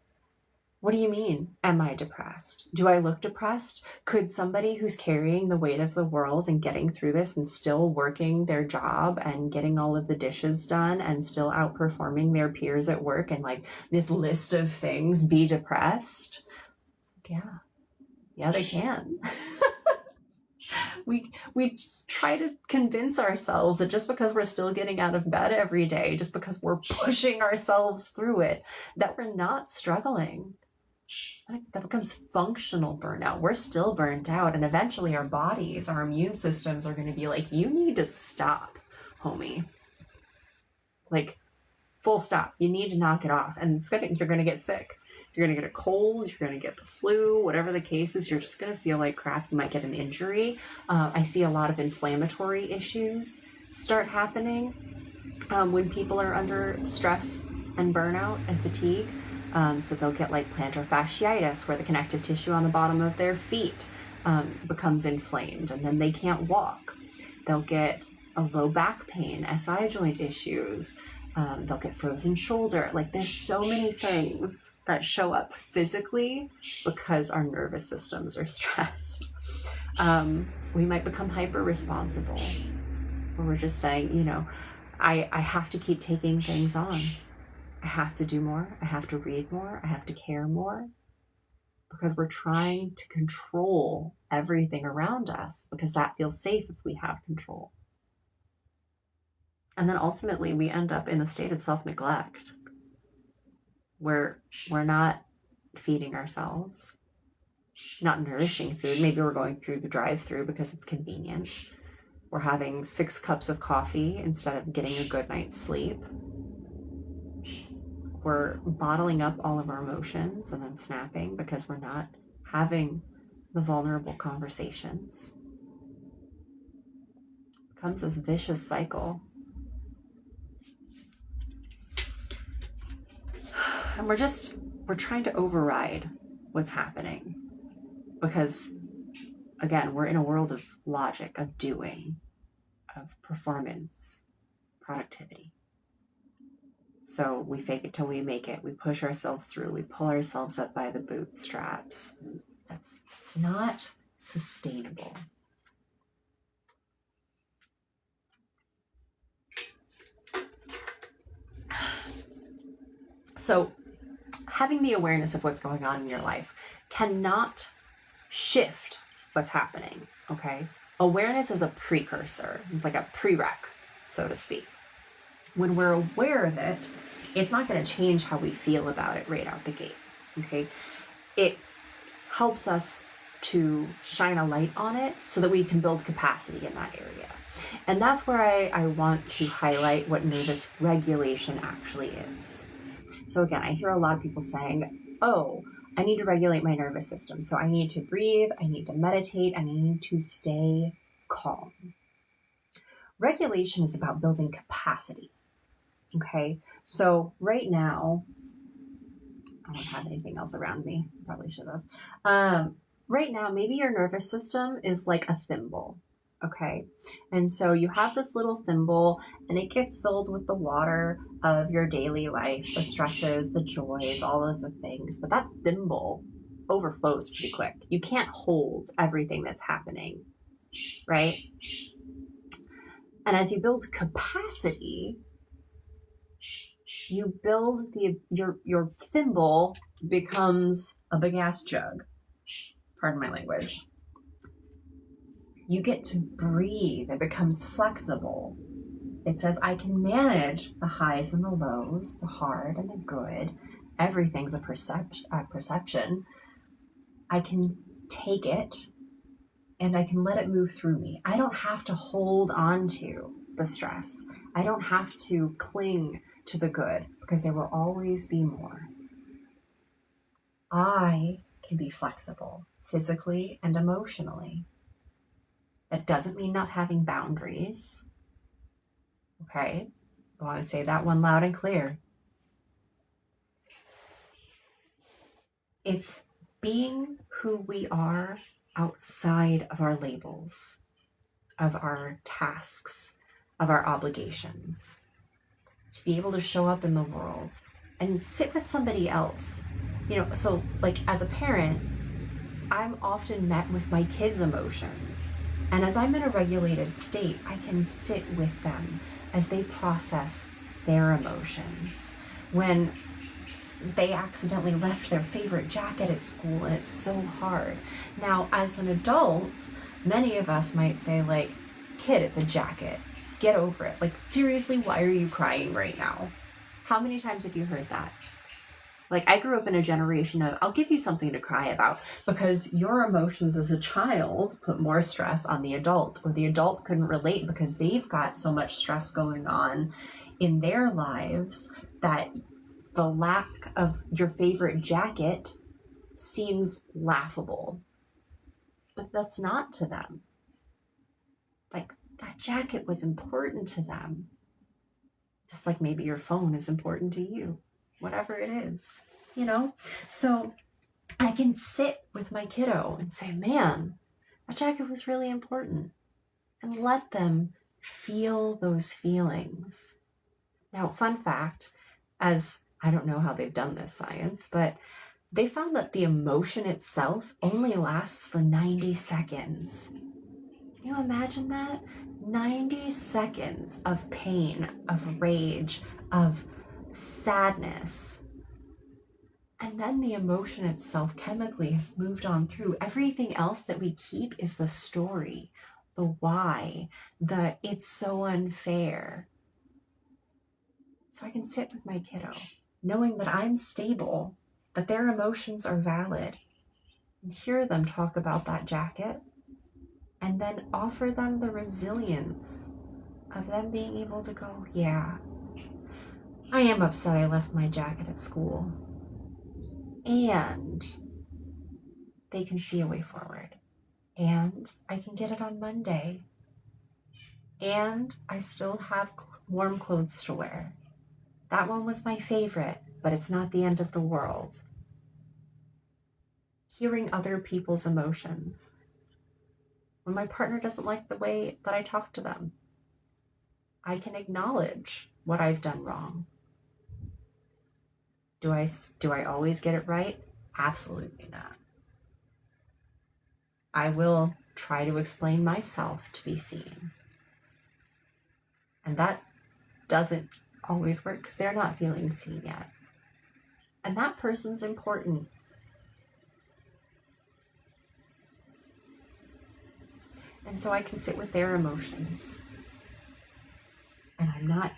what do you mean, am I depressed? Do I look depressed? Could somebody who's carrying the weight of the world and getting through this and still working their job and getting all of the dishes done and still outperforming their peers at work and like this list of things be depressed? Yeah, they can. We just try to convince ourselves that just because we're still getting out of bed every day, just because we're pushing ourselves through it, that we're not struggling. That becomes functional burnout. We're still burnt out, and eventually our bodies, our immune systems are going to be like, you need to stop, homie. Like, full stop. You need to knock it off, and you're going to get sick. You're going to get a cold, you're going to get the flu, whatever the case is, you're just going to feel like crap. You might get an injury. I see a lot of inflammatory issues start happening when people are under stress and burnout and fatigue. So they'll get like plantar fasciitis, where the connective tissue on the bottom of their feet becomes inflamed, and then they can't walk. They'll get a low back pain, SI joint issues. They'll get frozen shoulder. Like, there's so many things that show up physically because our nervous systems are stressed. We might become hyper responsible, where we're just saying, I have to keep taking things on. I have to do more, I have to read more, I have to care more, because we're trying to control everything around us because that feels safe if we have control. And then ultimately we end up in a state of self-neglect where we're not feeding ourselves, not nourishing food. Maybe we're going through the drive-through because it's convenient. We're having 6 cups of coffee instead of getting a good night's sleep. We're bottling up all of our emotions and then snapping because we're not having the vulnerable conversations. It becomes this vicious cycle. And we're trying to override what's happening because, again, we're in a world of logic, of doing, of performance, productivity. So we fake it till we make it. We push ourselves through. We pull ourselves up by the bootstraps. That's not sustainable. So having the awareness of what's going on in your life cannot shift what's happening, okay? Awareness is a precursor. It's like a prereq, so to speak. When we're aware of it, it's not going to change how we feel about it right out the gate, okay? It helps us to shine a light on it so that we can build capacity in that area. And that's where I want to highlight what nervous regulation actually is. So again, I hear a lot of people saying, oh, I need to regulate my nervous system. So I need to breathe, I need to meditate, and I need to stay calm. Regulation is about building capacity. Okay, so right now, I don't have anything else around me. Probably should have. Right now, maybe your nervous system is like a thimble. Okay, and so you have this little thimble and it gets filled with the water of your daily life, the stresses, the joys, all of the things. But that thimble overflows pretty quick. You can't hold everything that's happening, right? And as you build capacity, you build your thimble becomes a big ass jug. Pardon my language. You get to breathe. It becomes flexible. It says, I can manage the highs and the lows, the hard and the good. Everything's a perception. I can take it and I can let it move through me. I don't have to hold on to the stress. I don't have to cling to the good because there will always be more. I can be flexible physically and emotionally. That doesn't mean not having boundaries. Okay, I want to say that one loud and clear. It's being who we are outside of our labels, of our tasks, of our obligations. To be able to show up in the world and sit with somebody else. You know, so like as a parent, I'm often met with my kids' emotions. And as I'm in a regulated state, I can sit with them as they process their emotions. When they accidentally left their favorite jacket at school and it's so hard. Now, as an adult, many of us might say like, kid, it's a jacket. Get over it. Like, seriously, why are you crying right now? How many times have you heard that? Like, I grew up in a generation of, I'll give you something to cry about, because your emotions as a child put more stress on the adult, or the adult couldn't relate because they've got so much stress going on in their lives that the lack of your favorite jacket seems laughable. But that's not to them. Like, that jacket was important to them. Just like maybe your phone is important to you. Whatever it is, you know? So I can sit with my kiddo and say, man, that jacket was really important, and let them feel those feelings. Now, fun fact, as I don't know how they've done this science, but they found that the emotion itself only lasts for 90 seconds. Can you imagine that? 90 seconds of pain, of rage, of sadness. And then the emotion itself chemically has moved on through. Everything else that we keep is the story, the why, the it's so unfair. So I can sit with my kiddo, knowing that I'm stable, that their emotions are valid, and hear them talk about that jacket, and then offer them the resilience of them being able to go, yeah, I am upset I left my jacket at school. And they can see a way forward. And I can get it on Monday. And I still have warm clothes to wear. That one was my favorite, but it's not the end of the world. Hearing other people's emotions. When my partner doesn't like the way that I talk to them, I can acknowledge what I've done wrong. Do I always get it right? Absolutely not. I will try to explain myself to be seen. And that doesn't always work because they're not feeling seen yet. And that person's important. And so I can sit with their emotions. And I'm not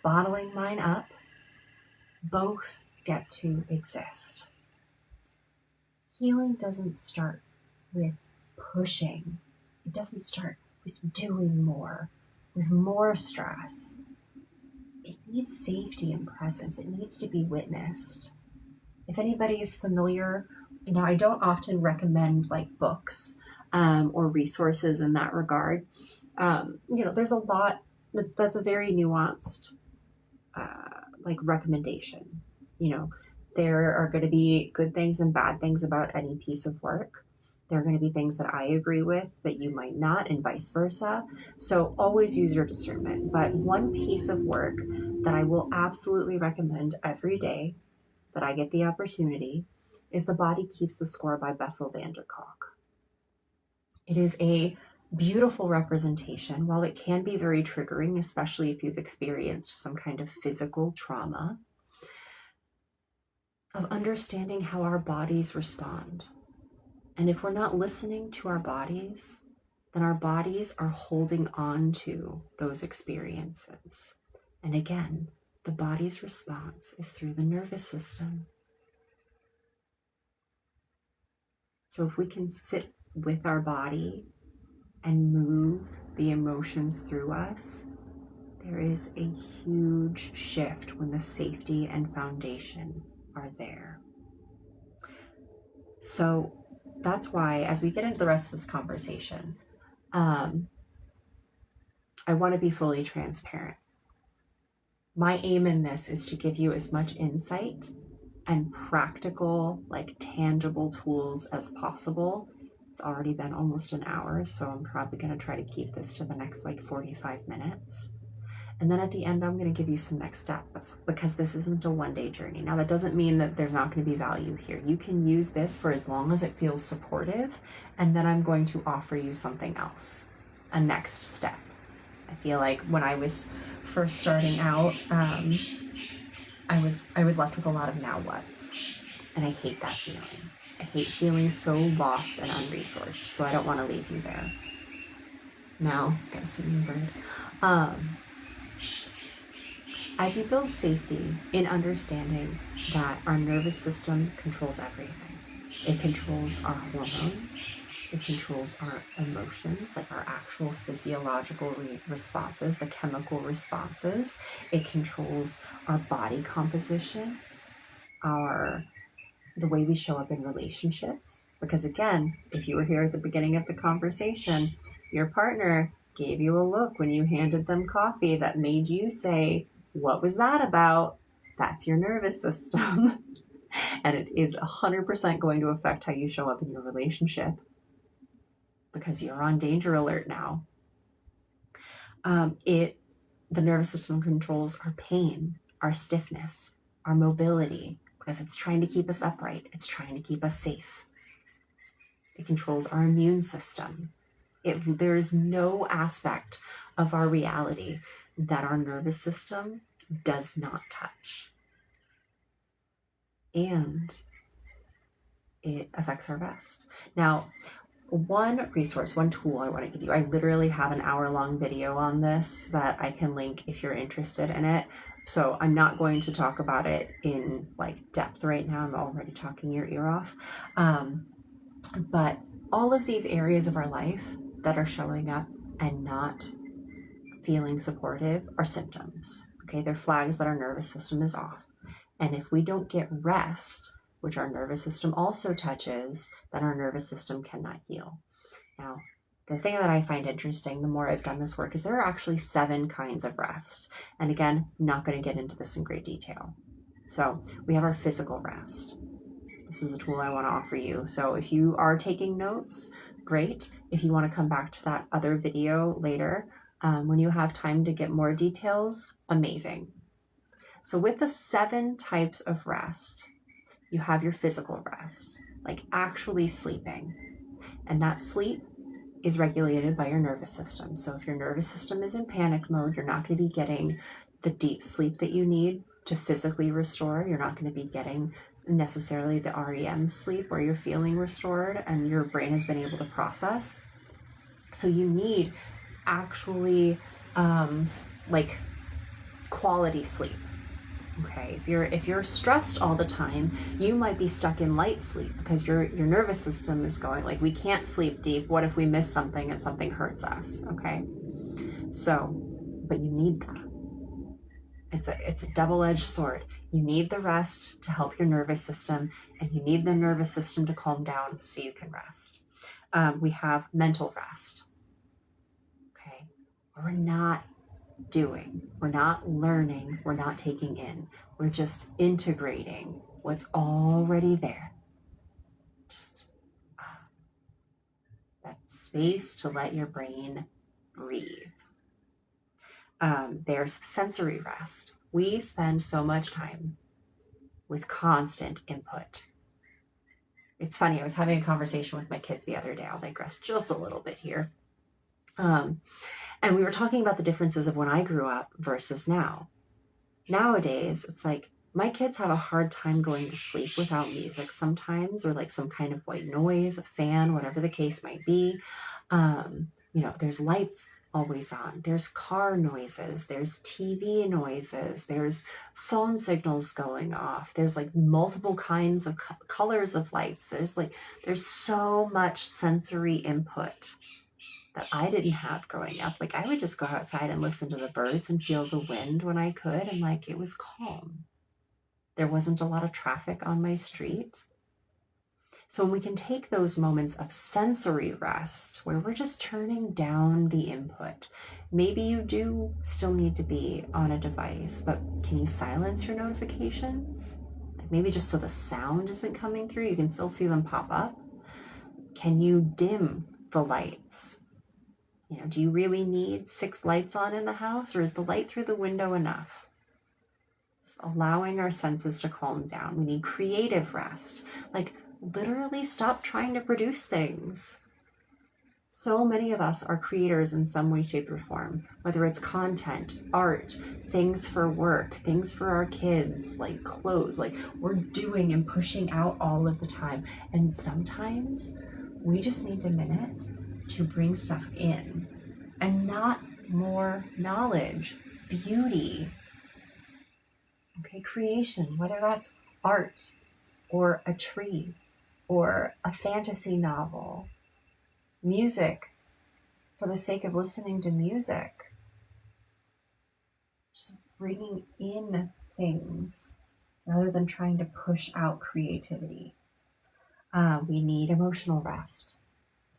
bottling mine up. Both get to exist. Healing doesn't start with pushing. It doesn't start with doing more, with more stress. It needs safety and presence. It needs to be witnessed. If anybody is familiar, I don't often recommend like books or resources in that regard. There's a lot that's a very nuanced recommendation. There are going to be good things and bad things about any piece of work. There are going to be things that I agree with that you might not, and vice versa. So always use your discernment. But one piece of work that I will absolutely recommend every day that I get the opportunity is The Body Keeps the Score by Bessel van der Kolk. It is a beautiful representation. While it can be very triggering, especially if you've experienced some kind of physical trauma, of understanding how our bodies respond. And if we're not listening to our bodies, then our bodies are holding on to those experiences. And again, the body's response is through the nervous system. So if we can sit with our body and move the emotions through us, there is a huge shift when the safety and foundation are there. So that's why, as we get into the rest of this conversation, I want to be fully transparent. My aim in this is to give you as much insight and practical, tangible tools as possible. It's already been almost an hour, so I'm probably going to try to keep this to the next 45 minutes. And then at the end, I'm going to give you some next steps, because this isn't a one-day journey. Now, that doesn't mean that there's not going to be value here. You can use this for as long as it feels supportive, and then I'm going to offer you something else, a next step. I feel like when I was first starting out, I was left with a lot of now whats, and I hate that feeling. I hate feeling so lost and unresourced, so I don't want to leave you there. Now, got a singing bird. As you build safety in understanding that our nervous system controls everything. It controls our hormones. It controls our emotions, our actual physiological responses, the chemical responses. It controls our body composition, the way we show up in relationships. Because again, if you were here at the beginning of the conversation, your partner gave you a look when you handed them coffee that made you say, "What was that about?" That's your nervous system. And it is 100% going to affect how you show up in your relationship, because you're on danger alert now. The nervous system controls our pain, our stiffness, our mobility, because it's trying to keep us upright. It's trying to keep us safe. It controls our immune system. There is no aspect of our reality that our nervous system does not touch. And it affects our rest. Now, one resource, one tool I want to give you, I literally have an hour-long video on this that I can link if you're interested in it. So I'm not going to talk about it in like depth right now. I'm already talking your ear off. But all of these areas of our life that are showing up and not feeling supportive are symptoms. Okay, they're flags that our nervous system is off. And if we don't get rest, which our nervous system also touches, then our nervous system cannot heal. Now, the thing that I find interesting, the more I've done this work, is there are actually 7 kinds of rest. And again, not going to get into this in great detail. So we have our physical rest. This is a tool I want to offer you. So if you are taking notes, great. If you want to come back to that other video later, when you have time to get more details, amazing. So with the 7 types of rest, you have your physical rest, like actually sleeping. And that sleep is regulated by your nervous system. So if your nervous system is in panic mode, you're not going to be getting the deep sleep that you need to physically restore. You're not going to be getting necessarily the REM sleep where you're feeling restored and your brain has been able to process. So you need actually like quality sleep. Okay, if you're stressed all the time, you might be stuck in light sleep because your nervous system is going like, we can't sleep deep. What if we miss something and something hurts us? Okay, so, but you need that. It's a double-edged sword. You need the rest to help your nervous system, and you need the nervous system to calm down so you can rest. We have mental rest. Okay, we're not doing, we're not learning, we're not taking in, we're just integrating what's already there. Just that space to let your brain breathe. There's sensory rest. We spend so much time with constant input. It's funny, I was having a conversation with my kids the other day. I'll digress just a little bit here. And we were talking about the differences of when I grew up versus now. Nowadays, it's like my kids have a hard time going to sleep without music sometimes, or like some kind of white noise, a fan, whatever the case might be. There's lights always on. There's car noises. There's TV noises. There's phone signals going off. There's like multiple kinds of colors of lights. There's so much sensory input that I didn't have growing up. Like I would just go outside and listen to the birds and feel the wind when I could, and like it was calm. There wasn't a lot of traffic on my street. So when we can take those moments of sensory rest where we're just turning down the input, maybe you do still need to be on a device, but can you silence your notifications? Like maybe just so the sound isn't coming through, you can still see them pop up. Can you dim the lights? Do you really need 6 lights on in the house, or is the light through the window enough? Just allowing our senses to calm down. We need creative rest. Like literally stop trying to produce things. So many of us are creators in some way, shape, or form, whether it's content, art, things for work, things for our kids, like clothes, like we're doing and pushing out all of the time. And sometimes we just need a minute to bring stuff in, and not more knowledge, beauty, okay, creation, whether that's art or a tree or a fantasy novel, music for the sake of listening to music, just bringing in things rather than trying to push out creativity. We need emotional rest.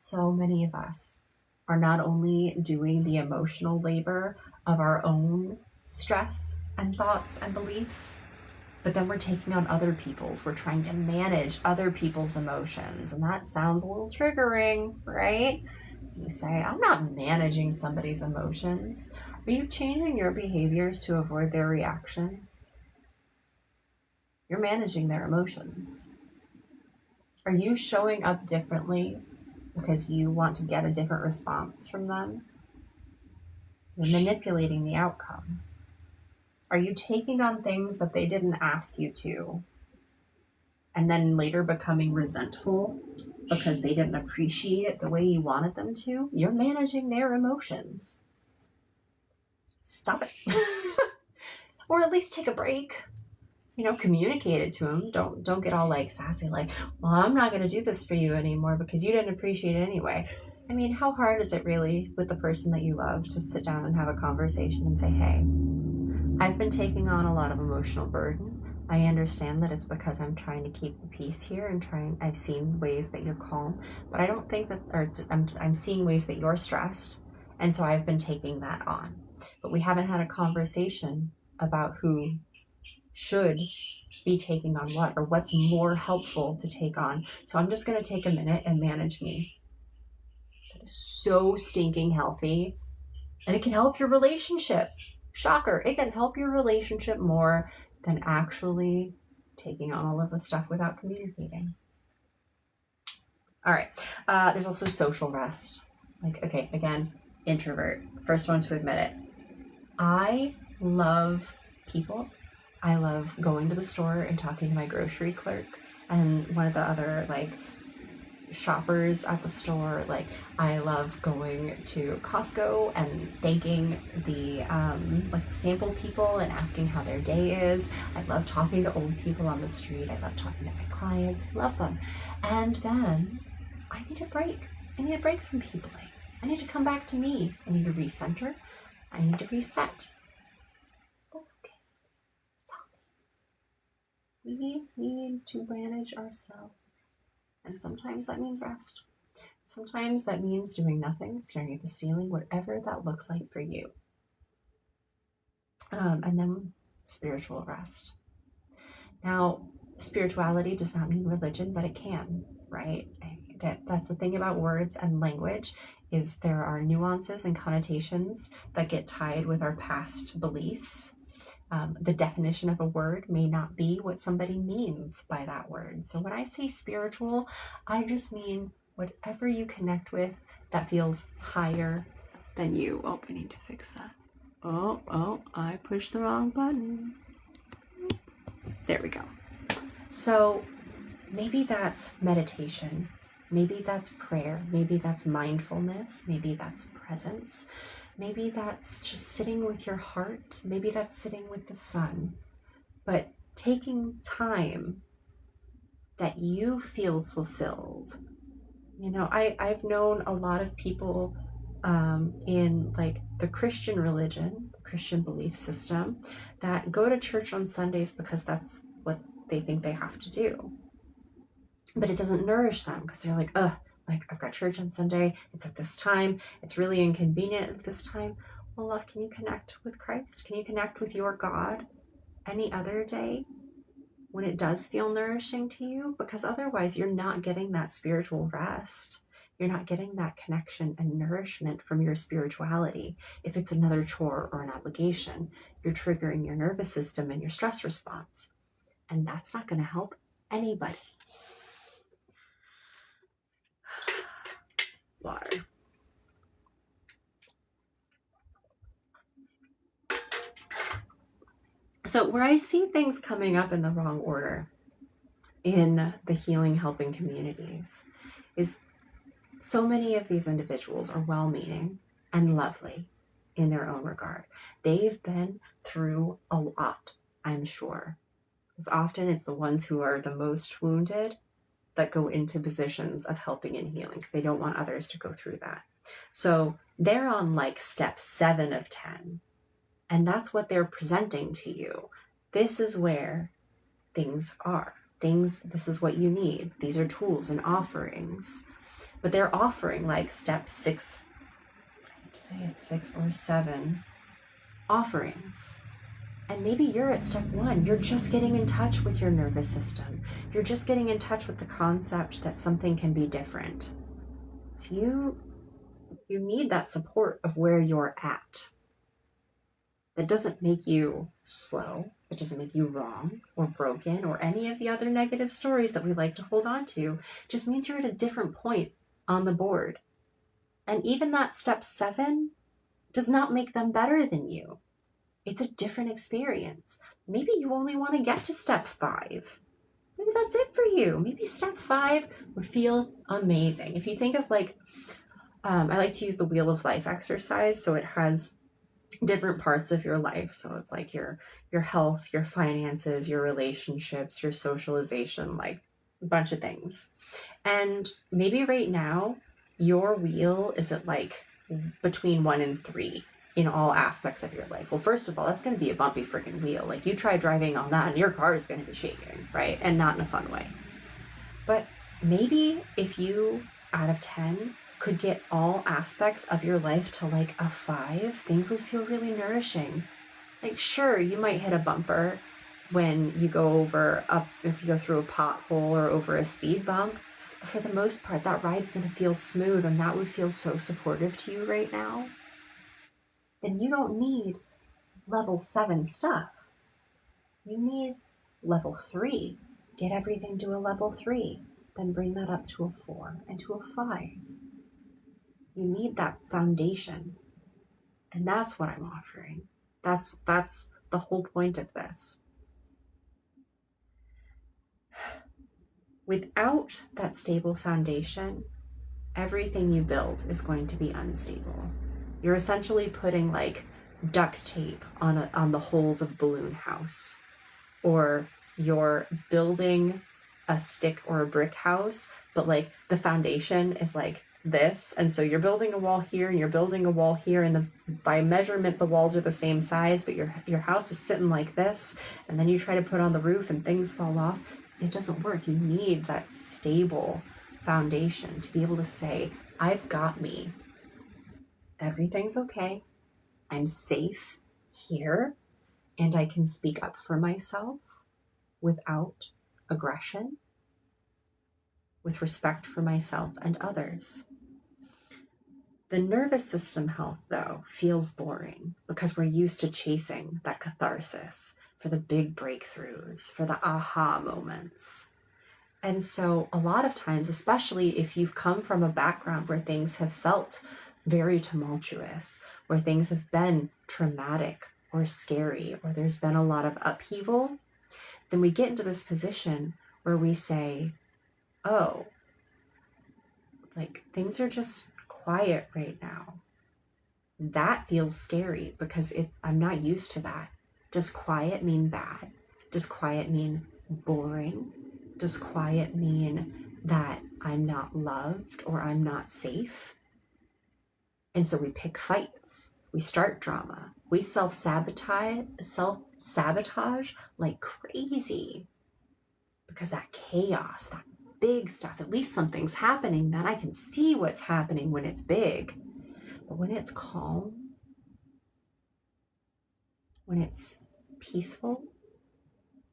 So many of us are not only doing the emotional labor of our own stress and thoughts and beliefs, but then we're taking on other people's. We're trying to manage other people's emotions. And that sounds a little triggering, right? You say, I'm not managing somebody's emotions. Are you changing your behaviors to avoid their reaction? You're managing their emotions. Are you showing up differently because you want to get a different response from them? You're manipulating the outcome. Are you taking on things that they didn't ask you to, and then later becoming resentful because they didn't appreciate it the way you wanted them to? You're managing their emotions. Stop it. Or at least take a break. Communicate it to them. Don't get all like sassy, like, well, I'm not going to do this for you anymore because you didn't appreciate it anyway. I mean, how hard is it really with the person that you love to sit down and have a conversation and say, hey, I've been taking on a lot of emotional burden. I understand that it's because I'm trying to keep the peace here and I've seen ways that you're calm, but I don't think that, or I'm seeing ways that you're stressed. And so I've been taking that on, but we haven't had a conversation about who should be taking on what, or what's more helpful to take on. So I'm just going to take a minute and manage me. That is so stinking healthy. And it can help your relationship. Shocker. It can help your relationship more than actually taking on all of the stuff without communicating. All right. There's also social rest. Like, okay, again, introvert. First one to admit it. I love people. I love going to the store and talking to my grocery clerk and one of the other shoppers at the store. I love going to Costco and thanking the sample people and asking how their day is. I love talking to old people on the street. I love talking to my clients. I love them. And then I need a break. I need a break from peopling. I need to come back to me. I need to recenter. I need to reset. That's okay. We need to manage ourselves. And sometimes that means rest. Sometimes that means doing nothing, staring at the ceiling, whatever that looks like for you. And then spiritual rest. Now, spirituality does not mean religion, but it can, right? That's the thing about words and language, is there are nuances and connotations that get tied with our past beliefs. The definition of a word may not be what somebody means by that word. So when I say spiritual, I just mean whatever you connect with that feels higher than you. Oh, I need to fix that. Oh, I pushed the wrong button. There we go. So maybe that's meditation. Maybe that's prayer. Maybe that's mindfulness. Maybe that's presence. Maybe that's just sitting with your heart. Maybe that's sitting with the sun. But taking time that you feel fulfilled. I've known a lot of people in the Christian religion, the Christian belief system, that go to church on Sundays because that's what they think they have to do. But it doesn't nourish them because they're like, I've got church on Sunday. It's at this time. It's really inconvenient at this time. Well, love, can you connect with Christ? Can you connect with your God any other day when it does feel nourishing to you? Because otherwise you're not getting that spiritual rest. You're not getting that connection and nourishment from your spirituality. If it's another chore or an obligation, you're triggering your nervous system and your stress response. And that's not going to help anybody. Water. So where I see things coming up in the wrong order in the healing helping communities is so many of these individuals are well-meaning and lovely in their own regard. They've been through a lot, I'm sure. Because often it's the ones who are the most wounded that go into positions of helping and healing because they don't want others to go through that. So they're on step 7 of 10. And that's what they're presenting to you. This is where things are. This is what you need. These are tools and offerings. But they're offering step 6, I hate to say it's 6 or 7 offerings. And maybe you're at step 1. You're just getting in touch with your nervous system. You're just getting in touch with the concept that something can be different. So you need that support of where you're at. That doesn't make you slow. It doesn't make you wrong or broken or any of the other negative stories that we like to hold on to. It just means you're at a different point on the board. And even that step 7 does not make them better than you. It's a different experience. Maybe you only want to get to step 5. Maybe that's it for you. Maybe step 5 would feel amazing. If you think of like, I like to use the Wheel of Life exercise. So it has different parts of your life. So it's like your health, your finances, your relationships, your socialization, like a bunch of things. And maybe right now your wheel is at like between 1 and 3 in all aspects of your life. Well, first of all, that's going to be a bumpy freaking wheel. Like you try driving on that and your car is going to be shaking, right? And not in a fun way. But maybe if you, out of 10, could get all aspects of your life to like a 5, things would feel really nourishing. Like, sure, you might hit a bumper when you go if you go through a pothole or over a speed bump. But for the most part, that ride's going to feel smooth, and that would feel so supportive to you right now. Then you don't need level 7 stuff. You need level 3. Get everything to a level 3. Then bring that up to a 4 and to a 5. You need that foundation. And that's what I'm offering. That's the whole point of this. Without that stable foundation, everything you build is going to be unstable. You're essentially putting like duct tape on the holes of a balloon house, or you're building a stick or a brick house, but like the foundation is like this, and so you're building a wall here and you're building a wall here, and by measurement the walls are the same size, but your house is sitting like this, and then you try to put on the roof and things fall off. It doesn't work. You need that stable foundation to be able to say, I've got me. Everything's okay. I'm safe here, and I can speak up for myself without aggression, with respect for myself and others. The nervous system health, though, feels boring because we're used to chasing that catharsis for the big breakthroughs, for the aha moments. And so a lot of times, especially if you've come from a background where things have felt very tumultuous, where things have been traumatic or scary, or there's been a lot of upheaval, then we get into this position where we say, oh, like things are just quiet right now. That feels scary because I'm not used to that. Does quiet mean bad? Does quiet mean boring? Does quiet mean that I'm not loved or I'm not safe? And so we pick fights. We start drama. We self-sabotage like crazy. Because that chaos, that big stuff, at least something's happening, then I can see what's happening when it's big. But when it's calm, when it's peaceful,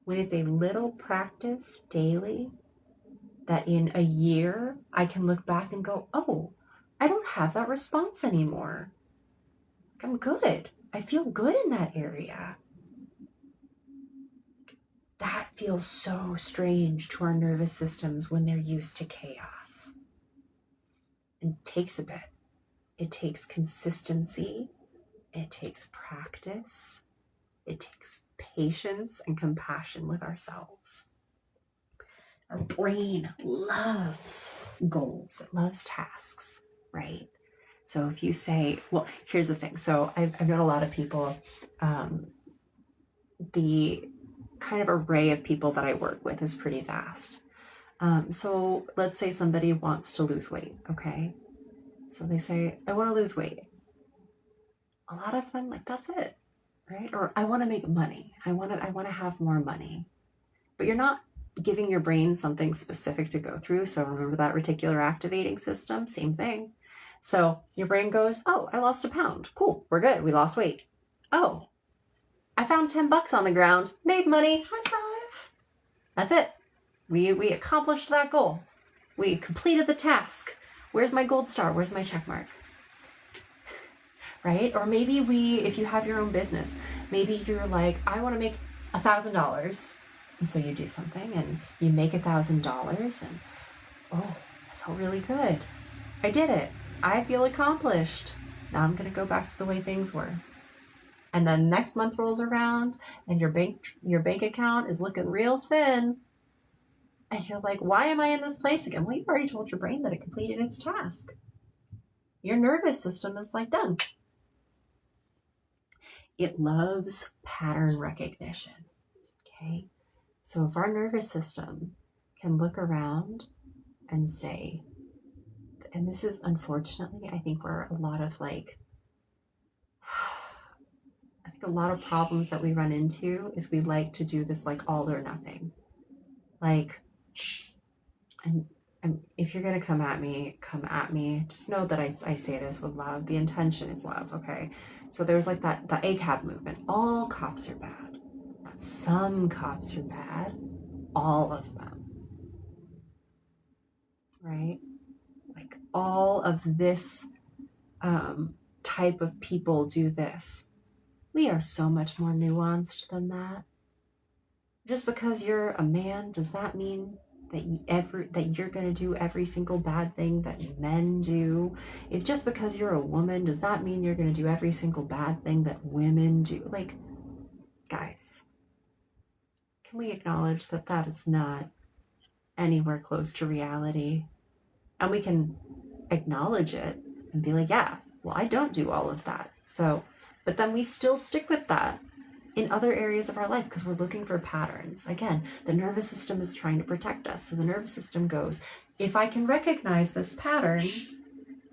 when it's a little practice daily, that in a year I can look back and go, oh, I don't have that response anymore. I'm good. I feel good in that area. That feels so strange to our nervous systems when they're used to chaos. It takes a bit. It takes consistency. It takes practice. It takes patience and compassion with ourselves. Our brain loves goals. It loves tasks, right? So if you say, well, here's the thing. So I've got a lot of people, the kind of array of people that I work with is pretty vast. So let's say somebody wants to lose weight, okay? So they say, I want to lose weight. A lot of them, like, that's it, right? Or I want to make money. I want to have more money. But you're not giving your brain something specific to go through. So remember that reticular activating system, same thing. So your brain goes, oh, I lost a pound. Cool, we're good. We lost weight. Oh, I found $10 on the ground, made money, high five. That's it. We accomplished that goal. We completed the task. Where's my gold star? Where's my check mark? Right? Or maybe if you have your own business, maybe you're like, I want to make $1,000. And so you do something and you make $1,000 and, oh, I felt really good. I did it. I feel accomplished. Now I'm going to go back to the way things were. And then next month rolls around and your bank account is looking real thin. And you're like, why am I in this place again? Well, you've already told your brain that it completed its task. Your nervous system is like done. It loves pattern recognition. Okay. So if our nervous system can look around and say, and this is unfortunately, I think where a lot of a lot of problems that we run into is we like to do this like all or nothing. Like, and if you're going to come at me. Just know that I say this with love. The intention is love, okay? So there's like the ACAB movement. All cops are bad. Not some cops are bad. All of them. Right? Like all of this type of people do this. We are so much more nuanced than that. Just because you're a man, does that mean that you're going to do every single bad thing that men do? If just because you're a woman, does that mean you're going to do every single bad thing that women do? Like, guys, can we acknowledge that that is not anywhere close to reality? And we can acknowledge it and be like, yeah, well, I don't do all of that. So, but then we still stick with that in other areas of our life because we're looking for patterns. Again, the nervous system is trying to protect us. So the nervous system goes, if I can recognize this pattern,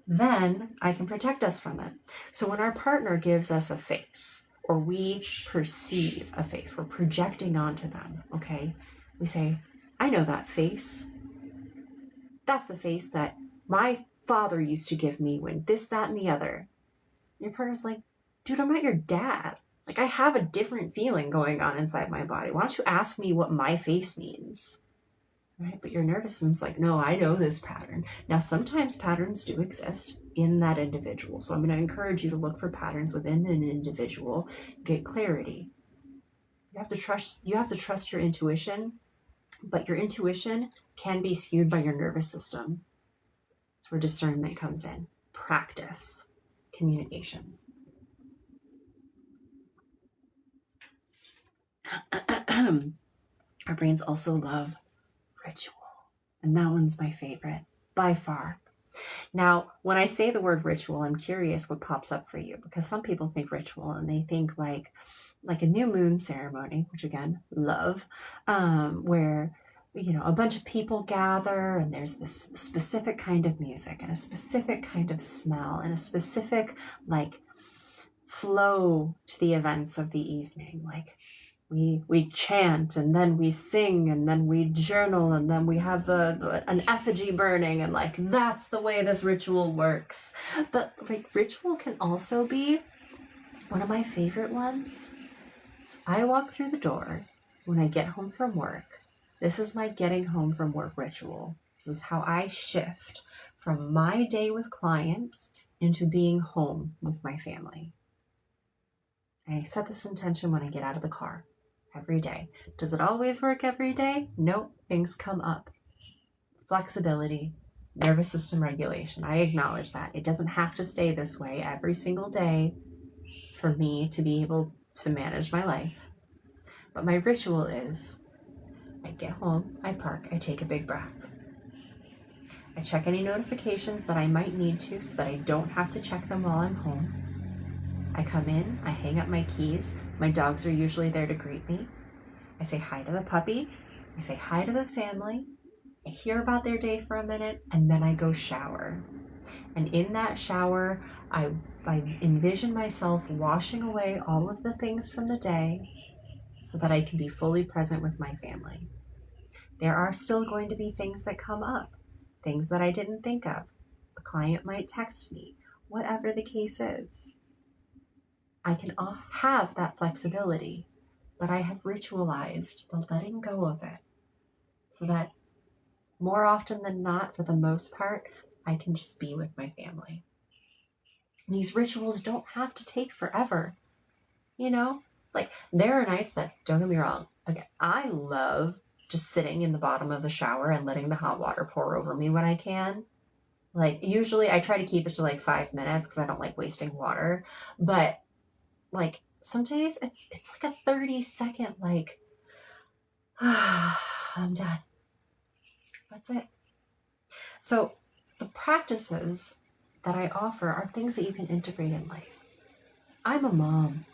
then I can protect us from it. So when our partner gives us a face or we perceive a face, we're projecting onto them, okay? We say, I know that face. That's the face that my father used to give me when this, that, and the other. Your partner's like, dude, I'm not your dad. Like, I have a different feeling going on inside my body. Why don't you ask me what my face means? Right? But your nervous system's like, no, I know this pattern. Now, sometimes patterns do exist in that individual. So I'm going to encourage you to look for patterns within an individual, get clarity. You have to trust your intuition, but your intuition can be skewed by your nervous system. That's where discernment comes in. Practice communication. Our brains also love ritual, and that one's my favorite by far. Now, when I say the word ritual, I'm curious what pops up for you, because some people think ritual and they think like a new moon ceremony, which again, love, where a bunch of people gather and there's this specific kind of music and a specific kind of smell and a specific flow to the events of the evening. Like we chant and then we sing and then we journal and then we have an effigy burning and that's the way this ritual works. But ritual can also be one of my favorite ones. So I walk through the door when I get home from work. This is my getting home from work ritual. This is how I shift from my day with clients into being home with my family. And I set this intention when I get out of the car every day. Does it always work every day? Nope, things come up. Flexibility, nervous system regulation. I acknowledge that. It doesn't have to stay this way every single day for me to be able to manage my life. But my ritual is, I get home, I park, I take a big breath. I check any notifications that I might need to so that I don't have to check them while I'm home. I come in, I hang up my keys. My dogs are usually there to greet me. I say hi to the puppies. I say hi to the family. I hear about their day for a minute, and then I go shower. And in that shower, I envision myself washing away all of the things from the day so that I can be fully present with my family. There are still going to be things that come up, things that I didn't think of. A client might text me, whatever the case is. I can have that flexibility, but I have ritualized the letting go of it so that more often than not, for the most part, I can just be with my family. And these rituals don't have to take forever. There are nights that, don't get me wrong, okay, I love just sitting in the bottom of the shower and letting the hot water pour over me when I can. Usually I try to keep it to 5 minutes because I don't like wasting water. But some days it's like a 30-second, like, I'm done. That's it. So the practices that I offer are things that you can integrate in life. I'm a mom.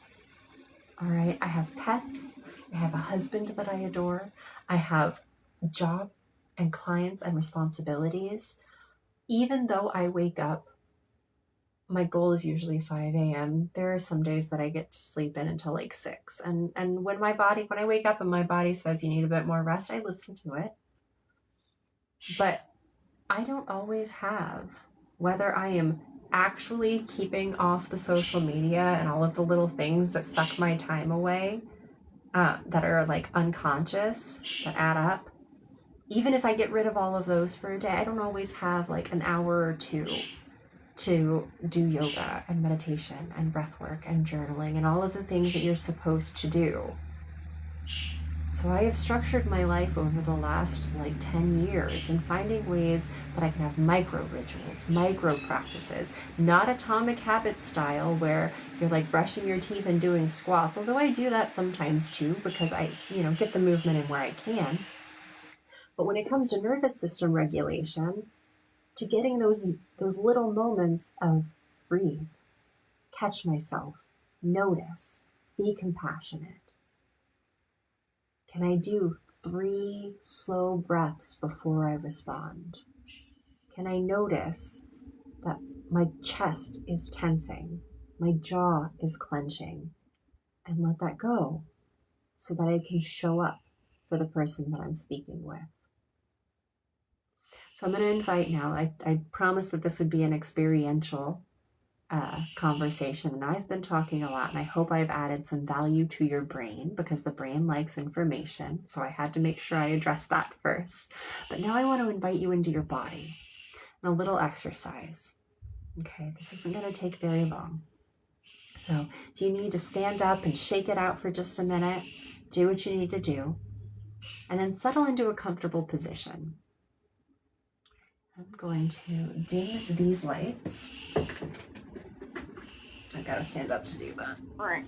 All right. I have pets. I have a husband that I adore. I have a job and clients and responsibilities. Even though I wake up, my goal is usually 5 a.m. There are some days that I get to sleep in until like 6. And when I wake up and my body says you need a bit more rest, I listen to it. But I don't always have, whether I am actually keeping off the social media and all of the little things that suck my time away, that are like unconscious, that add up. Even if I get rid of all of those for a day, I don't always have like an hour or two to do yoga and meditation and breath work and journaling and all of the things that you're supposed to do. So I have structured my life over the last like 10 years in finding ways that I can have micro rituals, micro practices, not atomic habit style where you're like brushing your teeth and doing squats, although I do that sometimes too because I, get the movement in where I can. But when it comes to nervous system regulation, to getting those little moments of breathe, catch myself, notice, be compassionate. Can I do 3 slow breaths before I respond? Can I notice that my chest is tensing, my jaw is clenching, and let that go so that I can show up for the person that I'm speaking with? So I'm going to invite now, I promised that this would be an experiential conversation, and I've been talking a lot, and I hope I've added some value to your brain because the brain likes information, so I had to make sure I address that first. But now I want to invite you into your body and a little exercise. Okay, this isn't going to take very long. So if you need to stand up and shake it out for just a minute, do what you need to do, and then settle into a comfortable position. I'm going to dim these lights. I gotta stand up to do that. All right.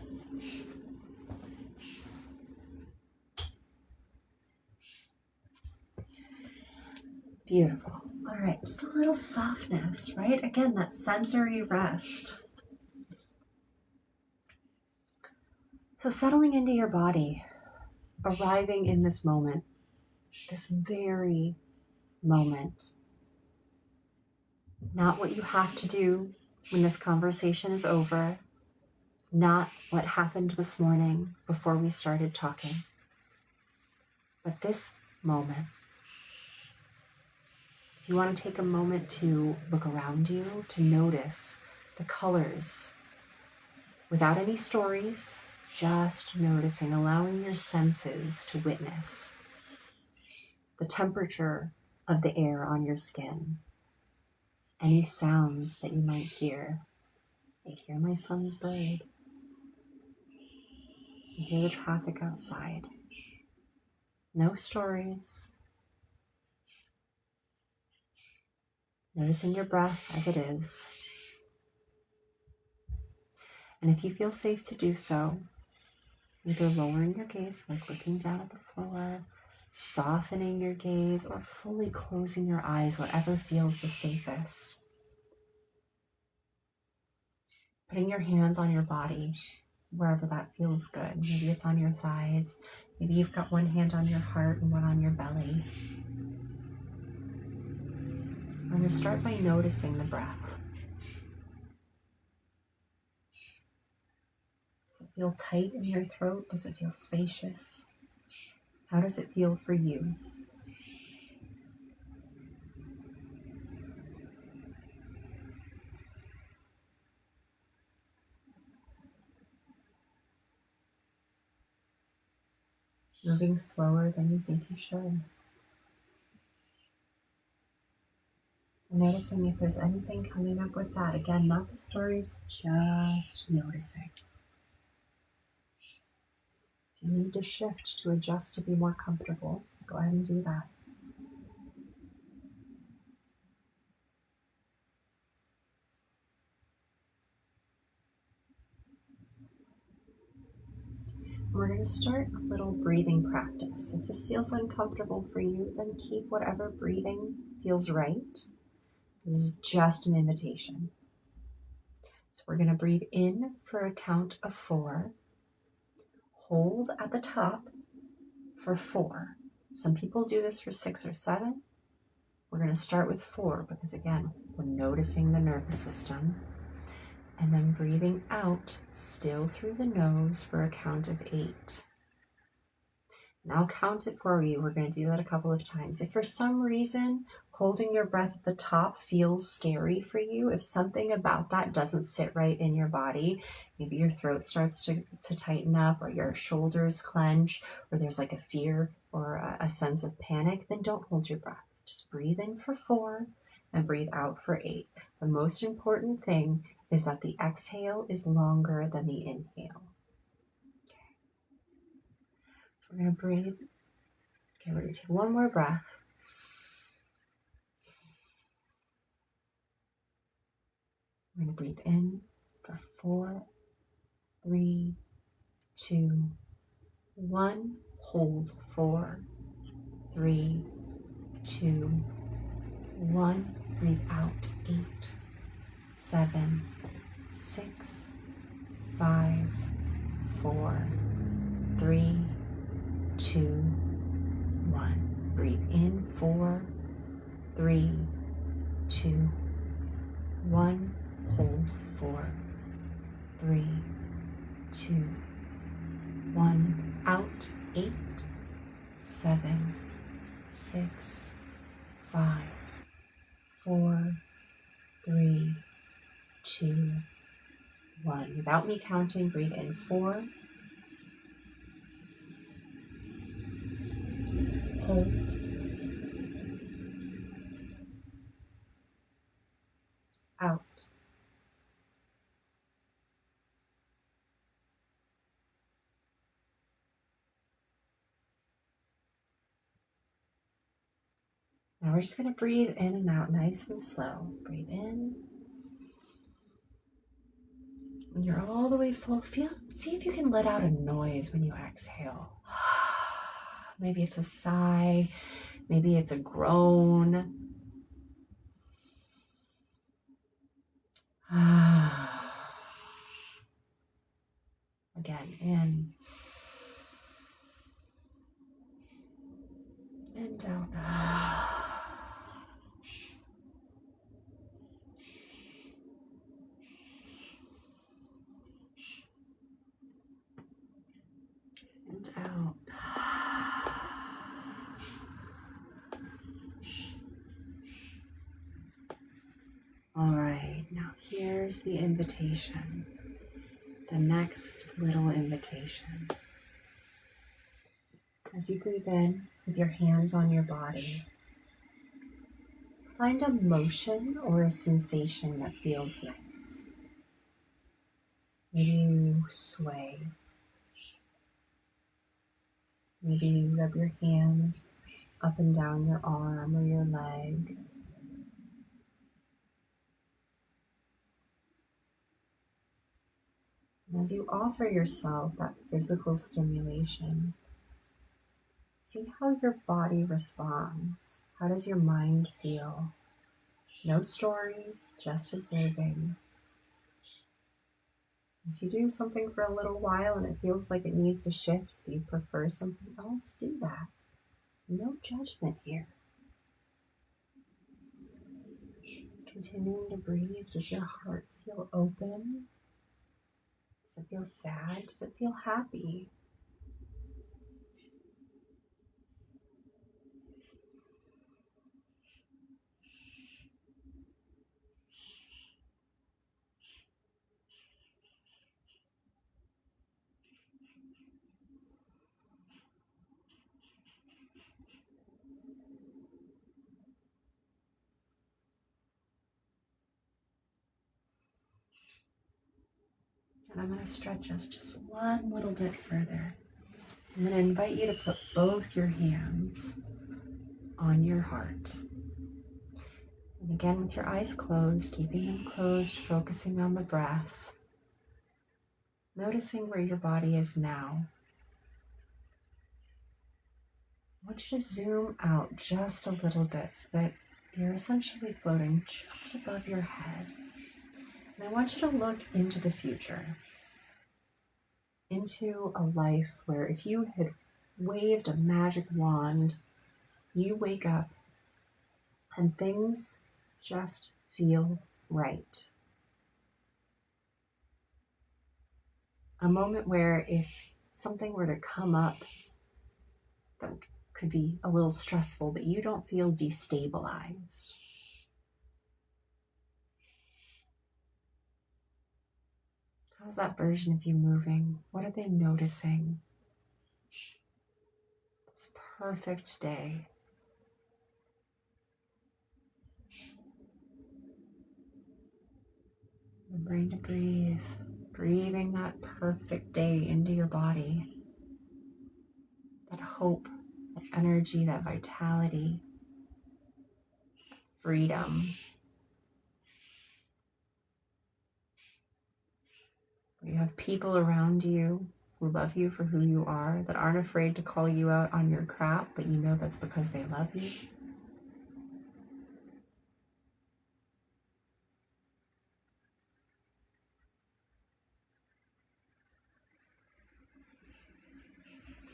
Beautiful. All right, just a little softness, right? Again, that sensory rest. So settling into your body, arriving in this moment, this very moment. Not what you have to do when this conversation is over, not what happened this morning before we started talking, but this moment. If you want to take a moment to look around you, to notice the colors without any stories, just noticing, allowing your senses to witness the temperature of the air on your skin, any sounds that you might hear. I hear my son's bird. I hear the traffic outside. No stories. Noticing your breath as it is. And if you feel safe to do so, either lowering your gaze, like looking down at the floor, softening your gaze, or fully closing your eyes, whatever feels the safest. Putting your hands on your body, wherever that feels good. Maybe it's on your thighs. Maybe you've got one hand on your heart and one on your belly. I'm going to start by noticing the breath. Does it feel tight in your throat? Does it feel spacious? How does it feel for you? Moving slower than you think you should. And noticing if there's anything coming up with that. Again, not the stories, just noticing. If you need to shift, to adjust, to be more comfortable, go ahead and do that. We're going to start a little breathing practice. If this feels uncomfortable for you, then keep whatever breathing feels right. This is just an invitation. So we're going to breathe in for a count of 4. Hold at the top for 4. Some people do this for 6 or 7. We're going to start with 4 because, again, we're noticing the nervous system. And then breathing out, still through the nose, for a count of 8. And I'll count it for you. We're going to do that a couple of times. If for some reason holding your breath at the top feels scary for you, if something about that doesn't sit right in your body, maybe your throat starts to tighten up, or your shoulders clench, or there's like a fear or a sense of panic, then don't hold your breath. Just breathe in for 4 and breathe out for 8. The most important thing is that the exhale is longer than the inhale. Okay. So we're going to breathe. Okay, we're going to take one more breath. We're going to breathe in for 4, 3, 2, 1. Hold 4, 3, 2, 1. Breathe out 8, 7, 6, 5, 4, 3, 2, 1. Breathe in 4, 3, 2, 1. Hold 4, 3, 2, 1. Out 8, 7, 6, 5, 4, 3, 2, 1. Without me counting, breathe in 4. Hold. Out. Now we're just going to breathe in and out nice and slow. Breathe in. When you're all the way full, see if you can let out a noise when you exhale. Maybe it's a sigh, maybe it's a groan. Again, in and out. And out. All right, now here's the invitation, the next little invitation. As you breathe in with your hands on your body, find a motion or a sensation that feels nice. Maybe you sway. Maybe you rub your hand up and down your arm or your leg. And as you offer yourself that physical stimulation, see how your body responds. How does your mind feel? No stories, just observing. If you do something for a little while and it feels like it needs to shift, if you prefer something else, do that. No judgment here. Continuing to breathe. Does your heart feel open? Does it feel sad? Does it feel happy? And I'm going to stretch us just one little bit further. I'm going to invite you to put both your hands on your heart. And again, with your eyes closed, keeping them closed, focusing on the breath. Noticing where your body is now. I want you to zoom out just a little bit so that you're essentially floating just above your head. And I want you to look into the future, into a life where if you had waved a magic wand, you wake up and things just feel right. A moment where if something were to come up that could be a little stressful, but you don't feel destabilized. How's that version of you moving? What are they noticing? This perfect day. Remembering to breathe. Breathing that perfect day into your body. That hope, that energy, that vitality, freedom. You have people around you who love you for who you are, that aren't afraid to call you out on your crap, but you know that's because they love you.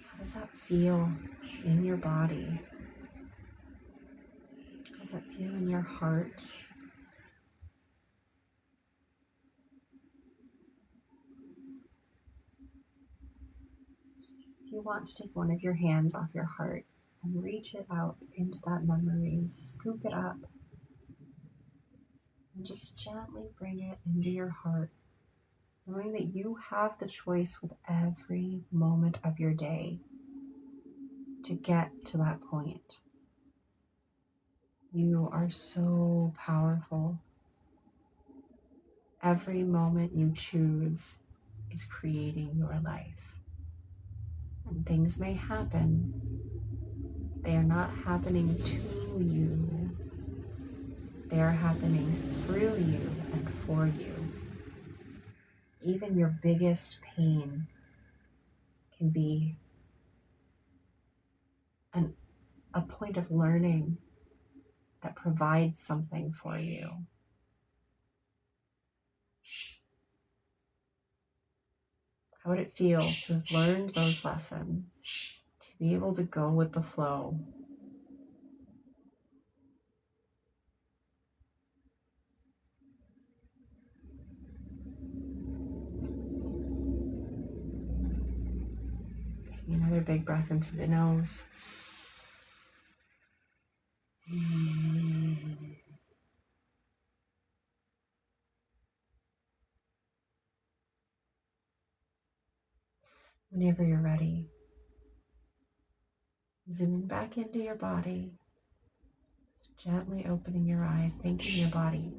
How does that feel in your body? How does that feel in your heart? If you want to take one of your hands off your heart and reach it out into that memory and scoop it up and just gently bring it into your heart, knowing that you have the choice with every moment of your day to get to that point. You are so powerful. Every moment you choose is creating your life. And things may happen. They are not happening to you. They are happening through you and for you. Even your biggest pain can be a point of learning that provides something for you. How would it feel to have learned those lessons, to be able to go with the flow? Taking another big breath in through the nose. Whenever you're ready, zooming back into your body, just gently opening your eyes, thanking your body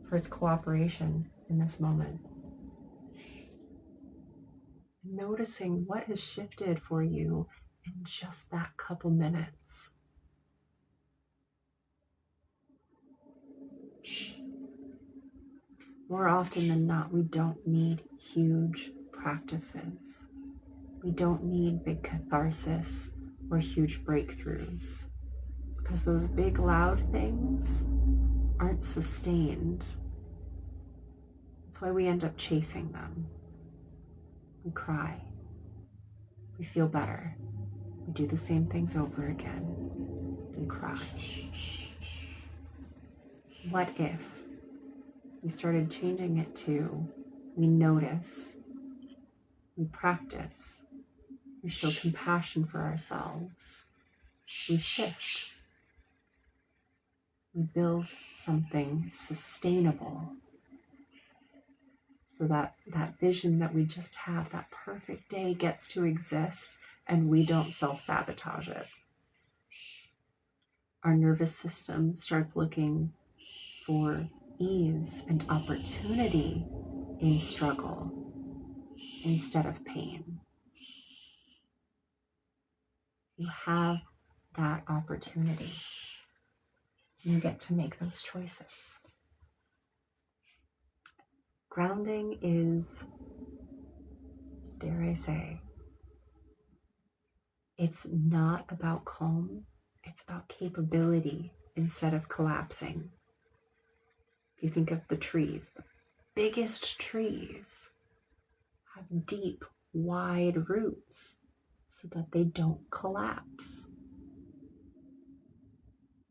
for its cooperation in this moment. Noticing what has shifted for you in just that couple minutes. More often than not, we don't need huge practices. We don't need big catharsis or huge breakthroughs, because those big, loud things aren't sustained. That's why we end up chasing them. We cry. We feel better. We do the same things over again. We cry. What if we started changing it to we notice, we practice, we show compassion for ourselves, we shift, we build something sustainable so that that vision that we just had, that perfect day, gets to exist and we don't self-sabotage it. Our nervous system starts looking for ease and opportunity in struggle instead of pain. You have that opportunity. You get to make those choices. Grounding is, dare I say, It's not about calm, it's about capability instead of collapsing. If you think of the trees, the biggest trees have deep, wide roots so that they don't collapse.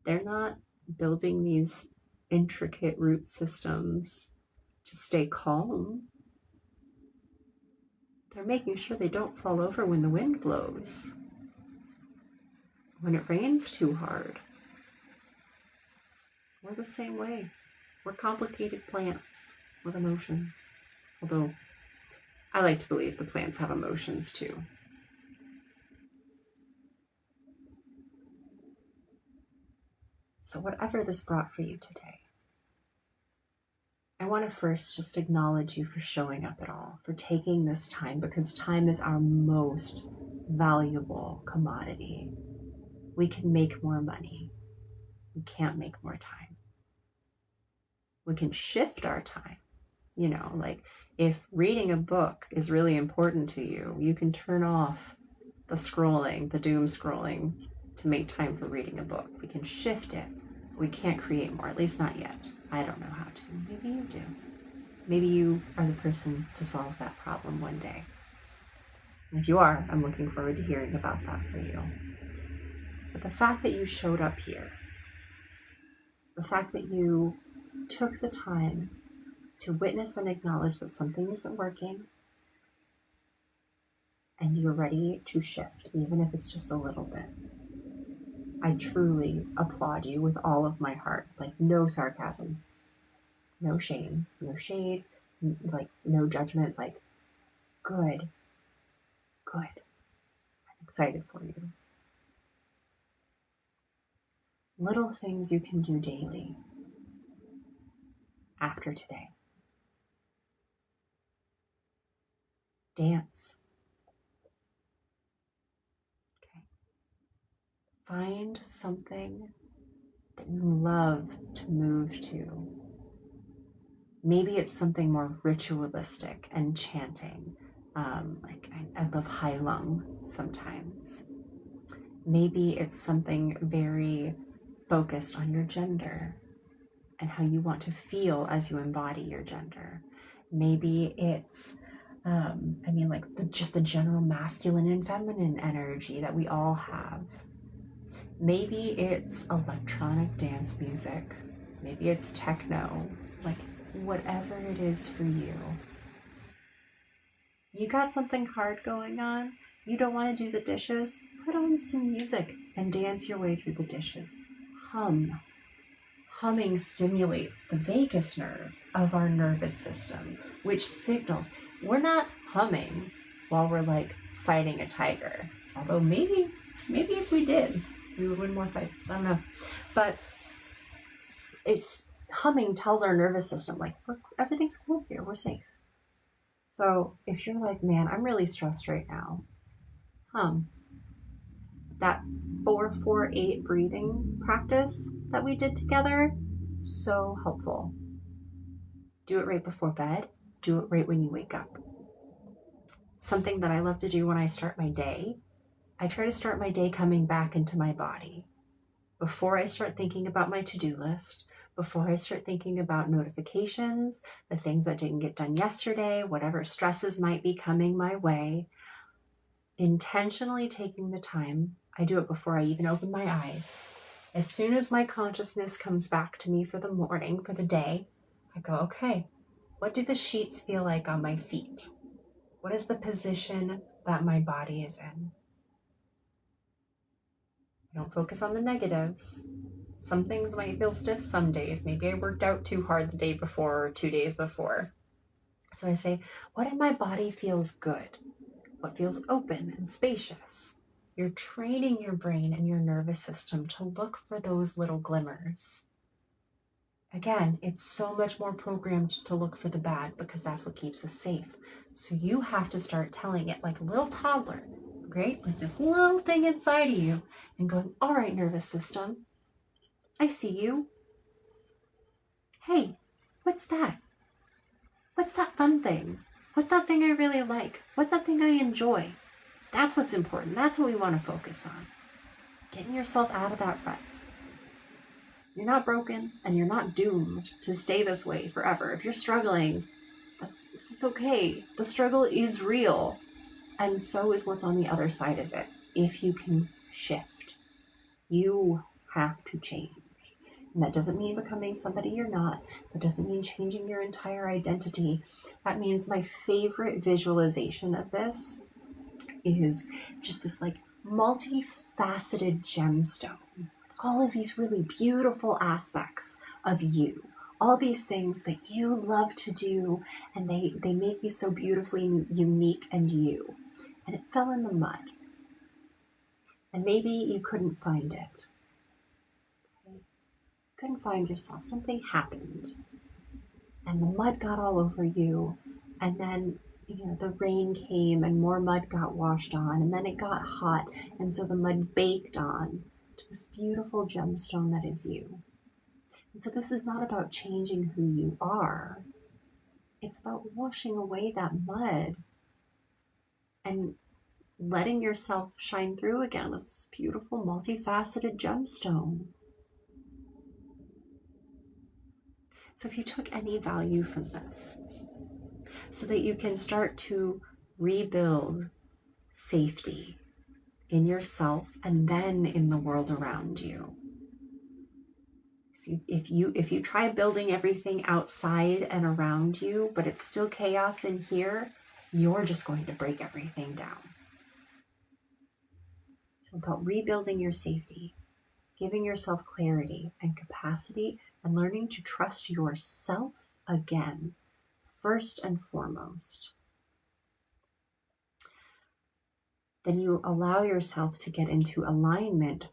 They're not building these intricate root systems to stay calm. They're making sure they don't fall over when the wind blows, when it rains too hard. We're the same way. We're complicated plants with emotions. Although I like to believe the plants have emotions too. So whatever this brought for you today, I want to first just acknowledge you for showing up at all, for taking this time, because time is our most valuable commodity. We can make more money. We can't make more time. We can shift our time. You know, like if reading a book is really important to you, you can turn off the scrolling, the doom scrolling, to make time for reading a book. We can shift it. We can't create more, at least not yet. I don't know how to. Maybe you do. Maybe you are the person to solve that problem one day. And if you are, I'm looking forward to hearing about that for you. But the fact that you showed up here, the fact that you took the time to witness and acknowledge that something isn't working, and you're ready to shift, even if it's just a little bit. I truly applaud you with all of my heart. Like, no sarcasm, no shame, no shade, like no judgment. Like, good. I'm excited for you. Little things you can do daily after today. Dance. Okay. Find something that you love to move to. Maybe it's something more ritualistic and chanting. Like I love Hai Lung sometimes. Maybe it's something very focused on your gender and how you want to feel as you embody your gender. Maybe it's, just the general masculine and feminine energy that we all have. Maybe it's electronic dance music. Maybe it's techno. Like, whatever it is for you. You got something hard going on? You don't want to do the dishes? Put on some music and dance your way through the dishes. Hum. Humming stimulates the vagus nerve of our nervous system, which signals. We're not humming while we're like fighting a tiger. Although maybe if we did, we would win more fights. I don't know. But it's humming tells our nervous system, like, everything's cool here, we're safe. So if you're like, man, I'm really stressed right now, hum. That 4-4-8 breathing practice that we did together, so helpful. Do it right before bed. Do it right when you wake up. Something that I love to do when I start my day, I try to start my day coming back into my body. Before I start thinking about my to-do list, before I start thinking about notifications, the things that didn't get done yesterday, whatever stresses might be coming my way, intentionally taking the time, I do it before I even open my eyes. As soon as my consciousness comes back to me for the morning, for the day, I go, okay, what do the sheets feel like on my feet? What is the position that my body is in? I don't focus on the negatives. Some things might feel stiff some days. Maybe I worked out too hard the day before or 2 days before. So I say, what in my body feels good? What feels open and spacious? You're training your brain and your nervous system to look for those little glimmers. Again, it's so much more programmed to look for the bad because that's what keeps us safe. So you have to start telling it like a little toddler, right? Like this little thing inside of you and going, all right, nervous system, I see you. Hey, what's that? What's that fun thing? What's that thing I really like? What's that thing I enjoy? That's what's important. That's what we want to focus on. Getting yourself out of that rut. You're not broken and you're not doomed to stay this way forever. If you're struggling, it's okay. The struggle is real. And so is what's on the other side of it. If you can shift, you have to change. And that doesn't mean becoming somebody you're not. That doesn't mean changing your entire identity. That means my favorite visualization of this is just this like multifaceted gemstone with all of these really beautiful aspects of you. All these things that you love to do, and they make you so beautifully unique and you. And it fell in the mud. And maybe you couldn't find it. Couldn't find yourself. Something happened. And the mud got all over you. And then, the rain came and more mud got washed on. And then it got hot. And so the mud baked on to this beautiful gemstone that is you. And so this is not about changing who you are. It's about washing away that mud and letting yourself shine through again as this beautiful, multifaceted gemstone. So if you took any value from this, so that you can start to rebuild safety in yourself and then in the world around you. So if you try building everything outside and around you, but it's still chaos in here, you're just going to break everything down. So about rebuilding your safety, giving yourself clarity and capacity, and learning to trust yourself again, first and foremost. Then you allow yourself to get into alignment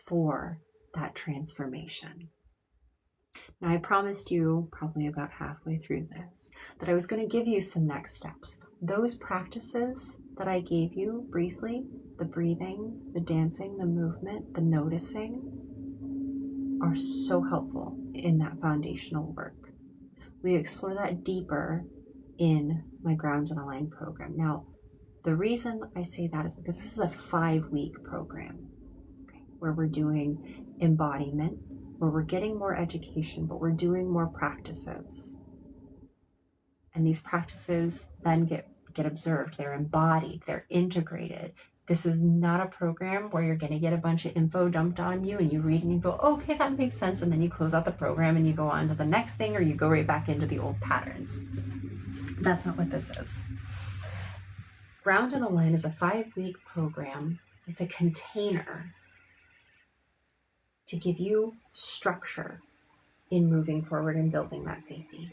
for that transformation. Now, I promised you probably about halfway through this that I was going to give you some next steps. Those practices that I gave you briefly, the breathing, the dancing, the movement, the noticing, are so helpful in that foundational work. We explore that deeper in my Ground and Align program. Now, the reason I say that is because this is a 5-week program, where we're doing embodiment, where we're getting more education, but we're doing more practices. And these practices then get observed, they're embodied, they're integrated. This is not a program where you're going to get a bunch of info dumped on you and you read and you go, okay, that makes sense. And then you close out the program and you go on to the next thing, or you go right back into the old patterns. That's not what this is. Ground and Align is a 5-week program. It's a container to give you structure in moving forward and building that safety.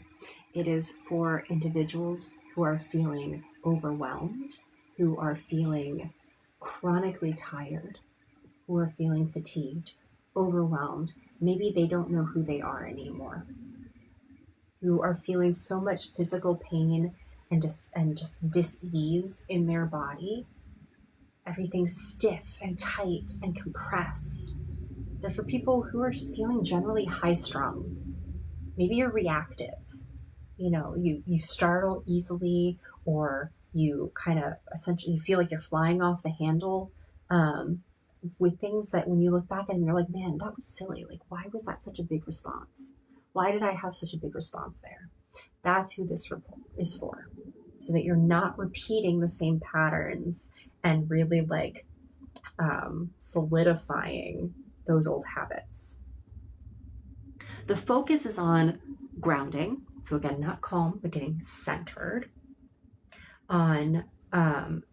It is for individuals who are feeling overwhelmed, who are feeling chronically tired, who are feeling fatigued, overwhelmed. Maybe they don't know who they are anymore, who are feeling so much physical pain and just dis-ease in their body. Everything's stiff and tight and compressed. They're for people who are just feeling generally high-strung. Maybe you're reactive. You startle easily, or you kind of essentially feel like you're flying off the handle with things that when you look back and you're like, man, that was silly. Like, why was that such a big response? Why did I have such a big response there? That's who this report is for, so that you're not repeating the same patterns and really solidifying those old habits. The focus is on grounding. So again, not calm, but getting centered, on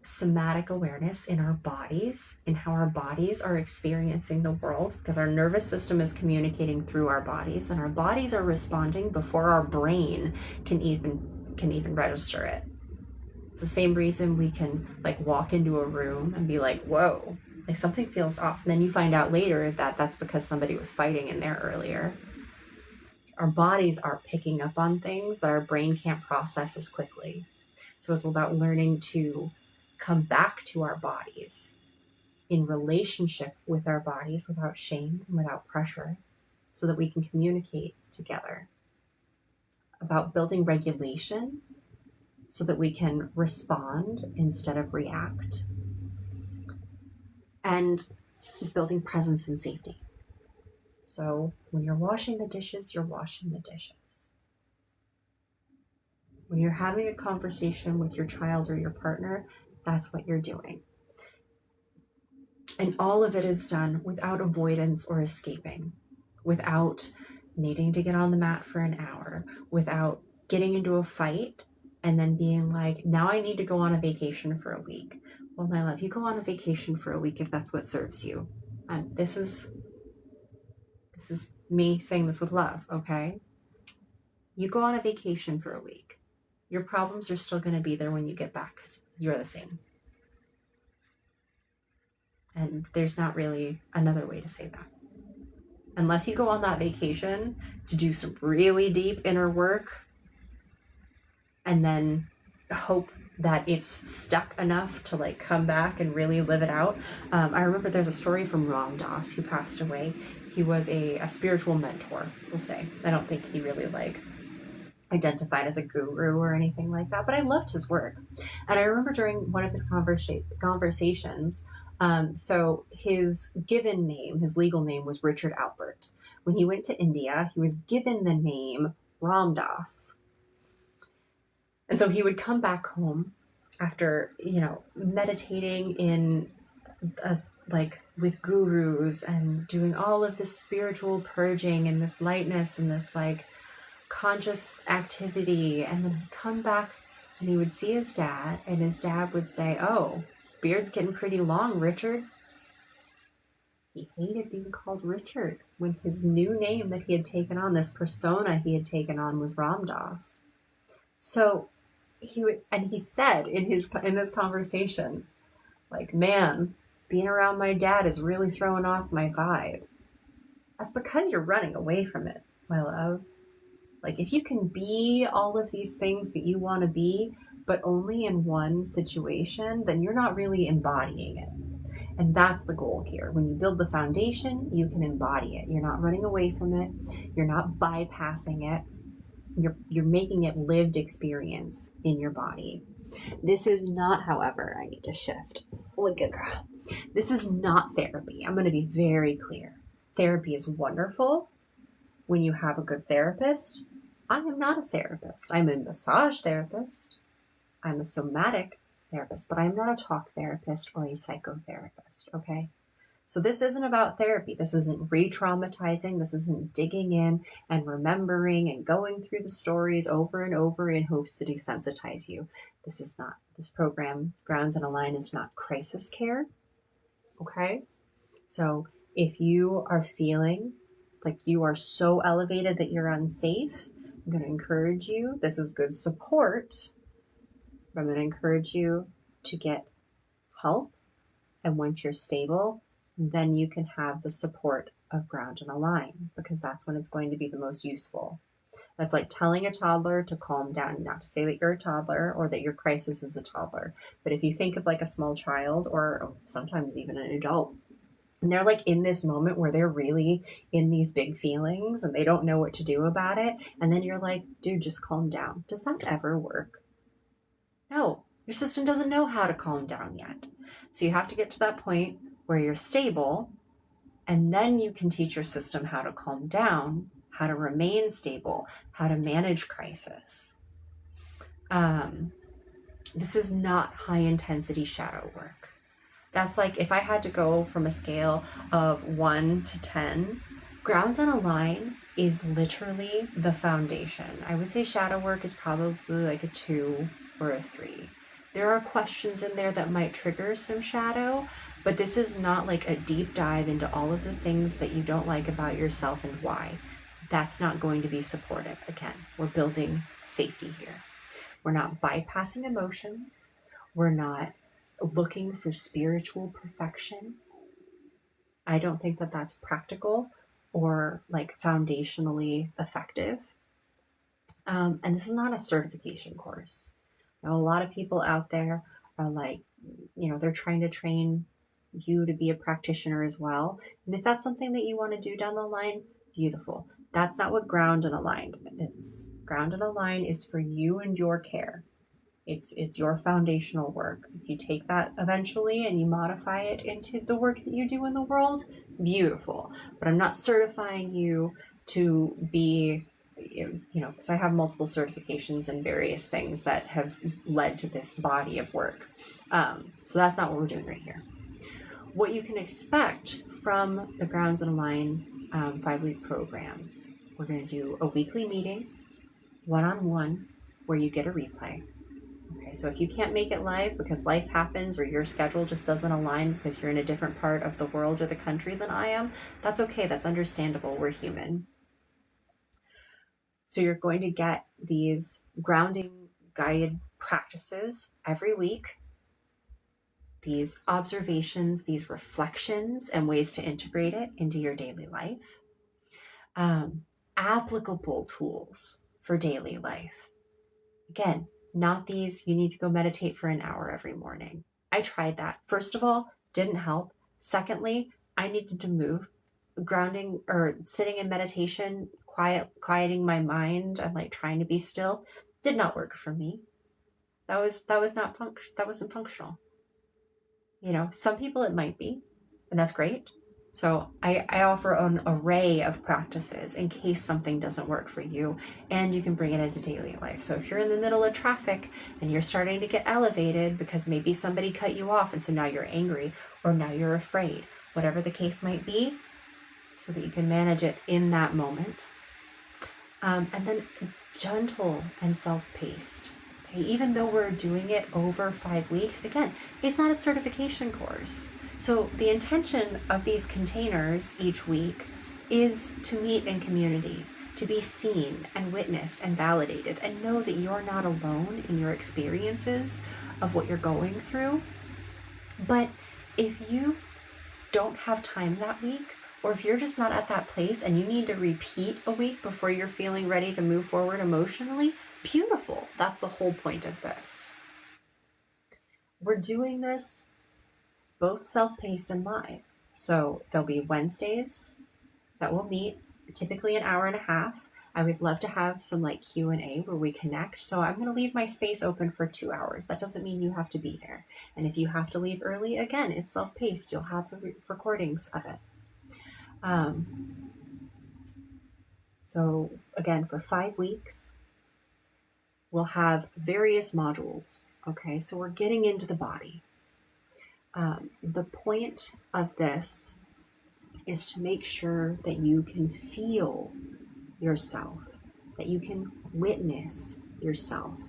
somatic awareness in our bodies, in how our bodies are experiencing the world, because our nervous system is communicating through our bodies, and our bodies are responding before our brain can even register it. It's the same reason we can walk into a room and be like, whoa, something feels off. And then you find out later that that's because somebody was fighting in there earlier. Our bodies are picking up on things that our brain can't process as quickly. So it's about learning to come back to our bodies in relationship with our bodies without shame and without pressure, so that we can communicate together. About building regulation so that we can respond instead of react. and building presence and safety. So when you're washing the dishes, you're washing the dishes. When you're having a conversation with your child or your partner, that's what you're doing. And all of it is done without avoidance or escaping, without needing to get on the mat for an hour, without getting into a fight and then being like, now I need to go on a vacation for a week. Well, my love, you go on a vacation for a week if that's what serves you. This is me saying this with love, okay? You go on a vacation for a week. Your problems are still going to be there when you get back because you're the same. And there's not really another way to say that. Unless you go on that vacation to do some really deep inner work and then hope that it's stuck enough to like come back and really live it out. I remember there's a story from Ram Dass, who passed away. He was a spiritual mentor, we'll say. I don't think he really like identified as a guru or anything like that, but I loved his work. And I remember during one of his conversations, so his given name, his legal name was Richard Alpert. When he went to India, he was given the name Ram Dass. And so he would come back home after, meditating in like with gurus and doing all of this spiritual purging and this lightness and this like conscious activity, and then he'd come back and he would see his dad, and his dad would say, "Oh, beard's getting pretty long, Richard." He hated being called Richard when his new name that he had taken on, this persona he had taken on, was Ram Dass. So he said in this conversation, like, "Man, being around my dad is really throwing off my vibe." That's because you're running away from it, my love. Like, if you can be all of these things that you want to be, but only in one situation, then you're not really embodying it. And that's the goal here. When you build the foundation, you can embody it. You're not running away from it. You're not bypassing it. You're making it lived experience in your body. This is not, however, I need to shift. This is not therapy. I'm going to be very clear. Therapy is wonderful when you have a good therapist. I am not a therapist. I'm a massage therapist. I'm a somatic therapist, but I'm not a talk therapist or a psychotherapist, okay? So this isn't about therapy. This isn't re-traumatizing. This isn't digging in and remembering and going through the stories over and over in hopes to desensitize you. This program, Grounds and Align, is not crisis care, okay? So if you are feeling like you are so elevated that you're unsafe, I'm going to encourage you. This is good support. But I'm going to encourage you to get help. And once you're stable, then you can have the support of Ground and Align, because that's when it's going to be the most useful. That's like telling a toddler to calm down. Not to say that you're a toddler or that your crisis is a toddler, but if you think of like a small child or sometimes even an adult, and they're like in this moment where they're really in these big feelings and they don't know what to do about it. And then you're like, dude, just calm down. Does that ever work? No, your system doesn't know how to calm down yet. So you have to get to that point where you're stable, and then you can teach your system how to calm down, how to remain stable, how to manage crisis. This is not high intensity shadow work. That's like if I had to go from a scale of 1 to 10, Grounds and Align is literally the foundation. I would say shadow work is probably like a 2 or a 3. There are questions in there that might trigger some shadow, but this is not like a deep dive into all of the things that you don't like about yourself and why. That's not going to be supportive. Again, we're building safety here. We're not bypassing emotions. We're not looking for spiritual perfection. I don't think that that's practical or like foundationally effective. And this is not a certification course. Now, a lot of people out there are like, they're trying to train you to be a practitioner as well. And if that's something that you want to do down the line, beautiful. That's not what Ground and Align is. Ground and Align is for you and your care. It's your foundational work. If you take that eventually and you modify it into the work that you do in the world, beautiful. But I'm not certifying you to be, because I have multiple certifications in various things that have led to this body of work. So that's not what we're doing right here. What you can expect from the Grounds and Align 5-week program, we're going to do a weekly meeting, one-on-one, where you get a replay. Okay, so if you can't make it live because life happens or your schedule just doesn't align because you're in a different part of the world or the country than I am, that's okay. That's understandable. We're human. So you're going to get these grounding guided practices every week, these observations, these reflections, and ways to integrate it into your daily life. Applicable tools for daily life. Again, not these, you need to go meditate for an hour every morning. I tried that. First of all, didn't help. Secondly, I needed to move. Grounding or sitting in meditation, quieting my mind and like trying to be still did not work for me. That wasn't functional. Some people it might be, and that's great. So I offer an array of practices in case something doesn't work for you, and you can bring it into daily life. So if you're in the middle of traffic and you're starting to get elevated because maybe somebody cut you off and so now you're angry or now you're afraid, whatever the case might be, so that you can manage it in that moment. And then gentle and self-paced. Okay, even though we're doing it over 5 weeks, again, it's not a certification course. So the intention of these containers each week is to meet in community, to be seen and witnessed and validated, and know that you're not alone in your experiences of what you're going through. But if you don't have time that week, or if you're just not at that place and you need to repeat a week before you're feeling ready to move forward emotionally, beautiful. That's the whole point of this. We're doing this both self-paced and live. So there'll be Wednesdays that we'll meet, typically an hour and a half. I would love to have some like Q&A where we connect. So I'm going to leave my space open for 2 hours. That doesn't mean you have to be there. And if you have to leave early, again, it's self-paced. You'll have the recordings of it. So again, for 5 weeks, we'll have various modules. Okay, so we're getting into the body. The point of this is to make sure that you can feel yourself, that you can witness yourself.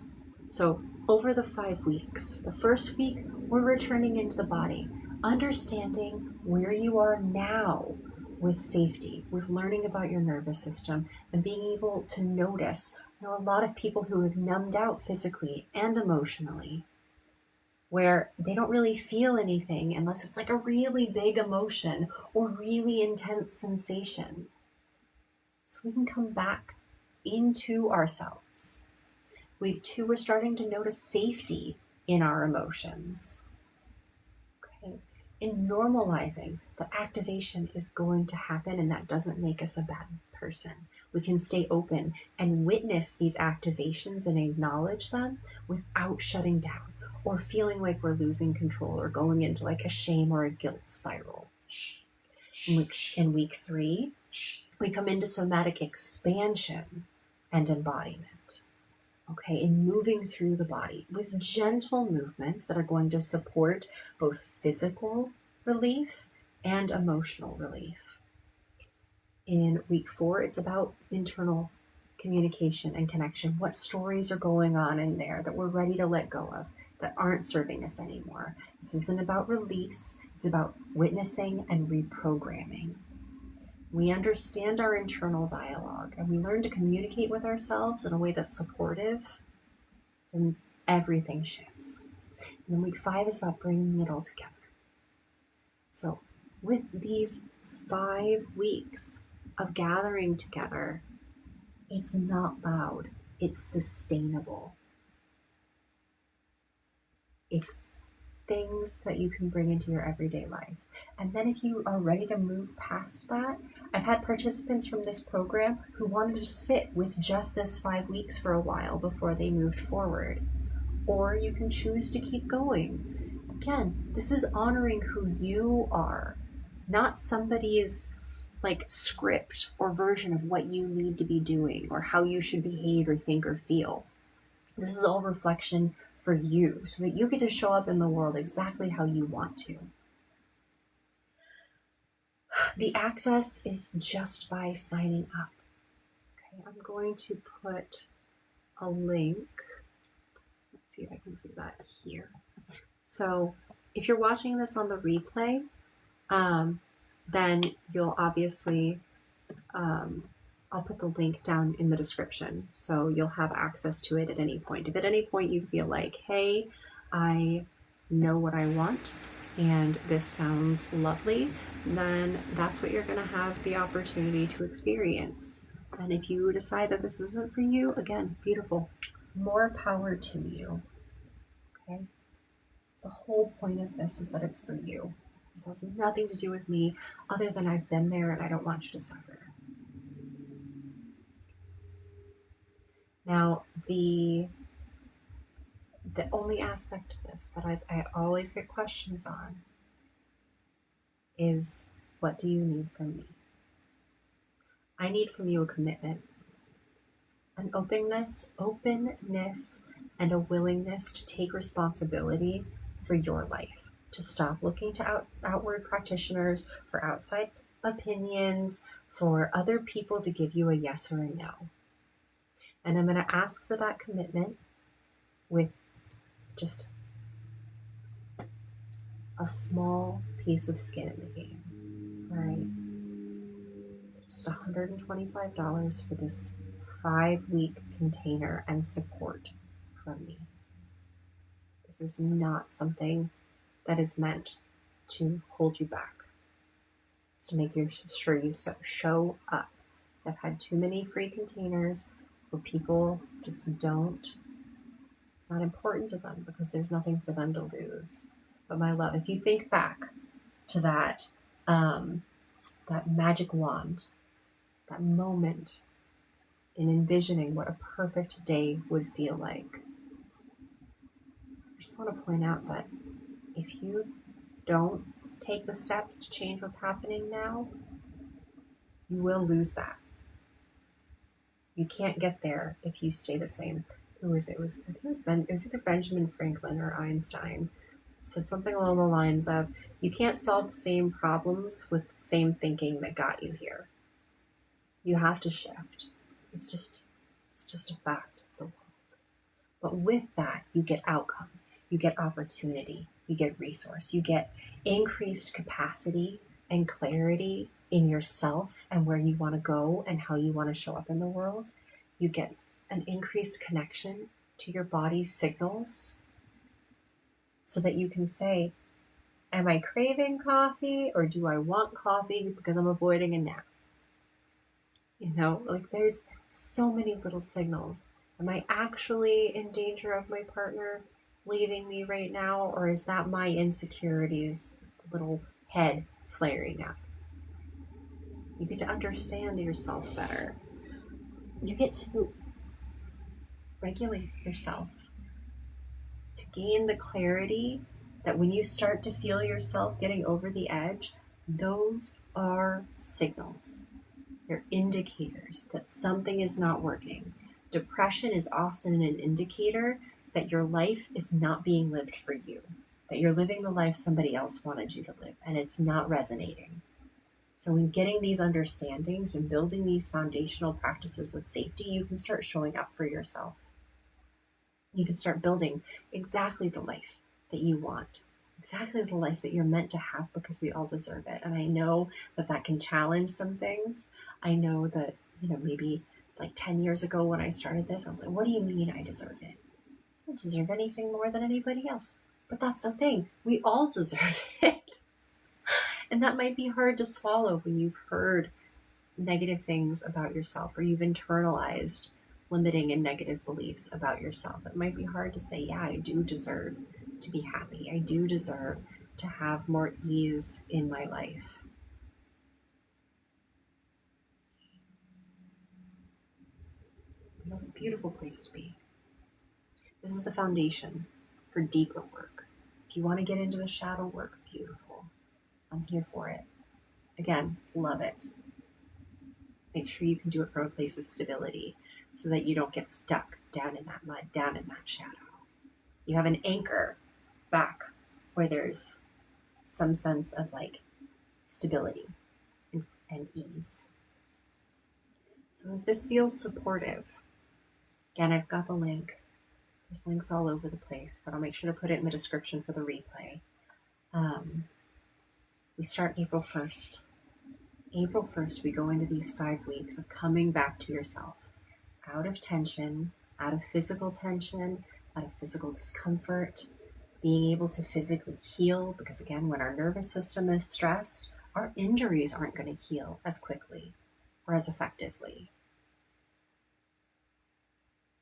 So over the 5 weeks, the first week, we're returning into the body, understanding where you are now with safety, with learning about your nervous system and being able to notice. I know a lot of people who have numbed out physically and emotionally, where they don't really feel anything unless it's like a really big emotion or really intense sensation. So we can come back into ourselves. Week 2, we're starting to notice safety in our emotions. Okay. In normalizing, the activation is going to happen, and that doesn't make us a bad person. We can stay open and witness these activations and acknowledge them without shutting down or feeling like we're losing control or going into like a shame or a guilt spiral. In week 3, we come into somatic expansion and embodiment. Okay, in moving through the body with gentle movements that are going to support both physical relief and emotional relief. In week 4, it's about internal communication and connection. What stories are going on in there that we're ready to let go of, that aren't serving us anymore? This isn't about release. It's about witnessing and reprogramming. We understand our internal dialogue and we learn to communicate with ourselves in a way that's supportive, and everything shifts. And then week 5 is about bringing it all together. So with these 5 weeks of gathering together, it's not loud, it's sustainable. It's things that you can bring into your everyday life. And then if you are ready to move past that, I've had participants from this program who wanted to sit with just this 5 weeks for a while before they moved forward. or you can choose to keep going. Again, this is honoring who you are, not somebody's like script or version of what you need to be doing or how you should behave or think or feel. This is all reflection for you so that you get to show up in the world exactly how you want to. The access is just by signing up. Okay, I'm going to put a link. Let's see if I can do that here. So if you're watching this on the replay, then you'll obviously, I'll put the link down in the description so you'll have access to it at any point. If at any point you feel like, hey, I know what I want and this sounds lovely, then that's what you're going to have the opportunity to experience. And if you decide that this isn't for you, again, beautiful. More power to you. Okay? The whole point of this is that it's for you. This has nothing to do with me other than I've been there and I don't want you to suffer. Now, the only aspect of this that I always get questions on is, what do you need from me? I need from you a commitment, an openness, and a willingness to take responsibility for your life, to stop looking to outward practitioners for outside opinions, for other people to give you a yes or a no. And I'm going to ask for that commitment with just a small piece of skin in the game. All right. It's just $125 for this 5-week container and support from me. This is not something that is meant to hold you back. It's to make sure you show up. I've had too many free containers where people just don't, it's not important to them because there's nothing for them to lose. But my love, if you think back to that magic wand, that moment in envisioning what a perfect day would feel like, I just want to point out that if you don't take the steps to change what's happening now, you will lose that. You can't get there if you stay the same. Who was it? It was either Benjamin Franklin or Einstein. It said something along the lines of, you can't solve the same problems with the same thinking that got you here. You have to shift. It's just a fact of the world. But with that, you get outcome, you get opportunity, you get resource, you get increased capacity and clarity in yourself and where you want to go and how you want to show up in the world. You get an increased connection to your body's signals so that you can say, am I craving coffee or do I want coffee because I'm avoiding a nap? You know, like there's so many little signals. Am I actually in danger of my partner leaving me right now? Or is that my insecurities, little head flaring up? You get to understand yourself better. You get to regulate yourself, to gain the clarity that when you start to feel yourself getting over the edge, those are signals. They're indicators that something is not working. Depression is often an indicator that your life is not being lived for you, that you're living the life somebody else wanted you to live, and it's not resonating. So in getting these understandings and building these foundational practices of safety, you can start showing up for yourself. You can start building exactly the life that you want, exactly the life that you're meant to have, because we all deserve it. And I know that can challenge some things. I know that, maybe like 10 years ago when I started this, I was like, what do you mean I deserve it? I don't deserve anything more than anybody else. But that's the thing. We all deserve it. And that might be hard to swallow when you've heard negative things about yourself or you've internalized limiting and negative beliefs about yourself. It might be hard to say, yeah, I do deserve to be happy. I do deserve to have more ease in my life. And that's a beautiful place to be. This is the foundation for deeper work. If you want to get into the shadow work, beautiful. I'm here for it. Again, love it. Make sure you can do it from a place of stability so that you don't get stuck down in that mud, down in that shadow. You have an anchor back where there's some sense of like stability and ease. So if this feels supportive, again, I've got the link. There's links all over the place, but I'll make sure to put it in the description for the replay. We start April 1st. April 1st, we go into these 5 weeks of coming back to yourself, out of tension, out of physical tension, out of physical discomfort, being able to physically heal, because again, when our nervous system is stressed, our injuries aren't going to heal as quickly or as effectively.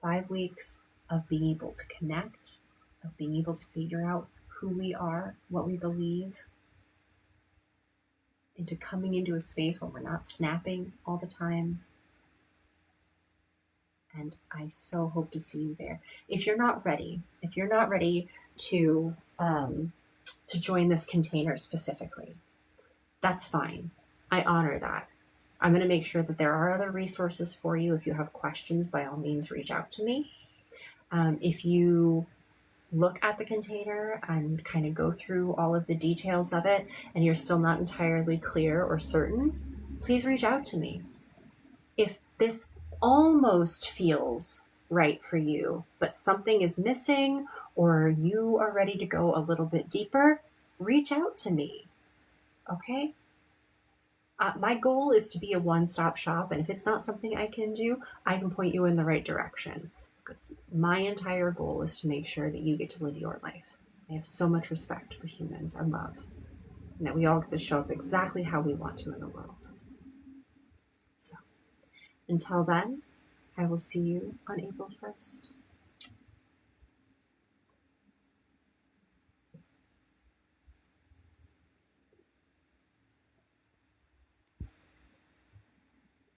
5 weeks of being able to connect, of being able to figure out who we are, what we believe, into coming into a space where we're not snapping all the time. And I so hope to see you there. If you're not ready to join this container specifically, that's fine. I honor that. I'm going to make sure that there are other resources for you. If you have questions, by all means, reach out to me. If you look at the container and kind of go through all of the details of it and you're still not entirely clear or certain, please reach out to me. If this almost feels right for you, but something is missing or you are ready to go a little bit deeper, reach out to me. Okay? My goal is to be a one-stop shop, and if it's not something I can do, I can point you in the right direction. Because my entire goal is to make sure that you get to live your life. I have so much respect for humans and love, and that we all get to show up exactly how we want to in the world. So, until then, I will see you on April 1st.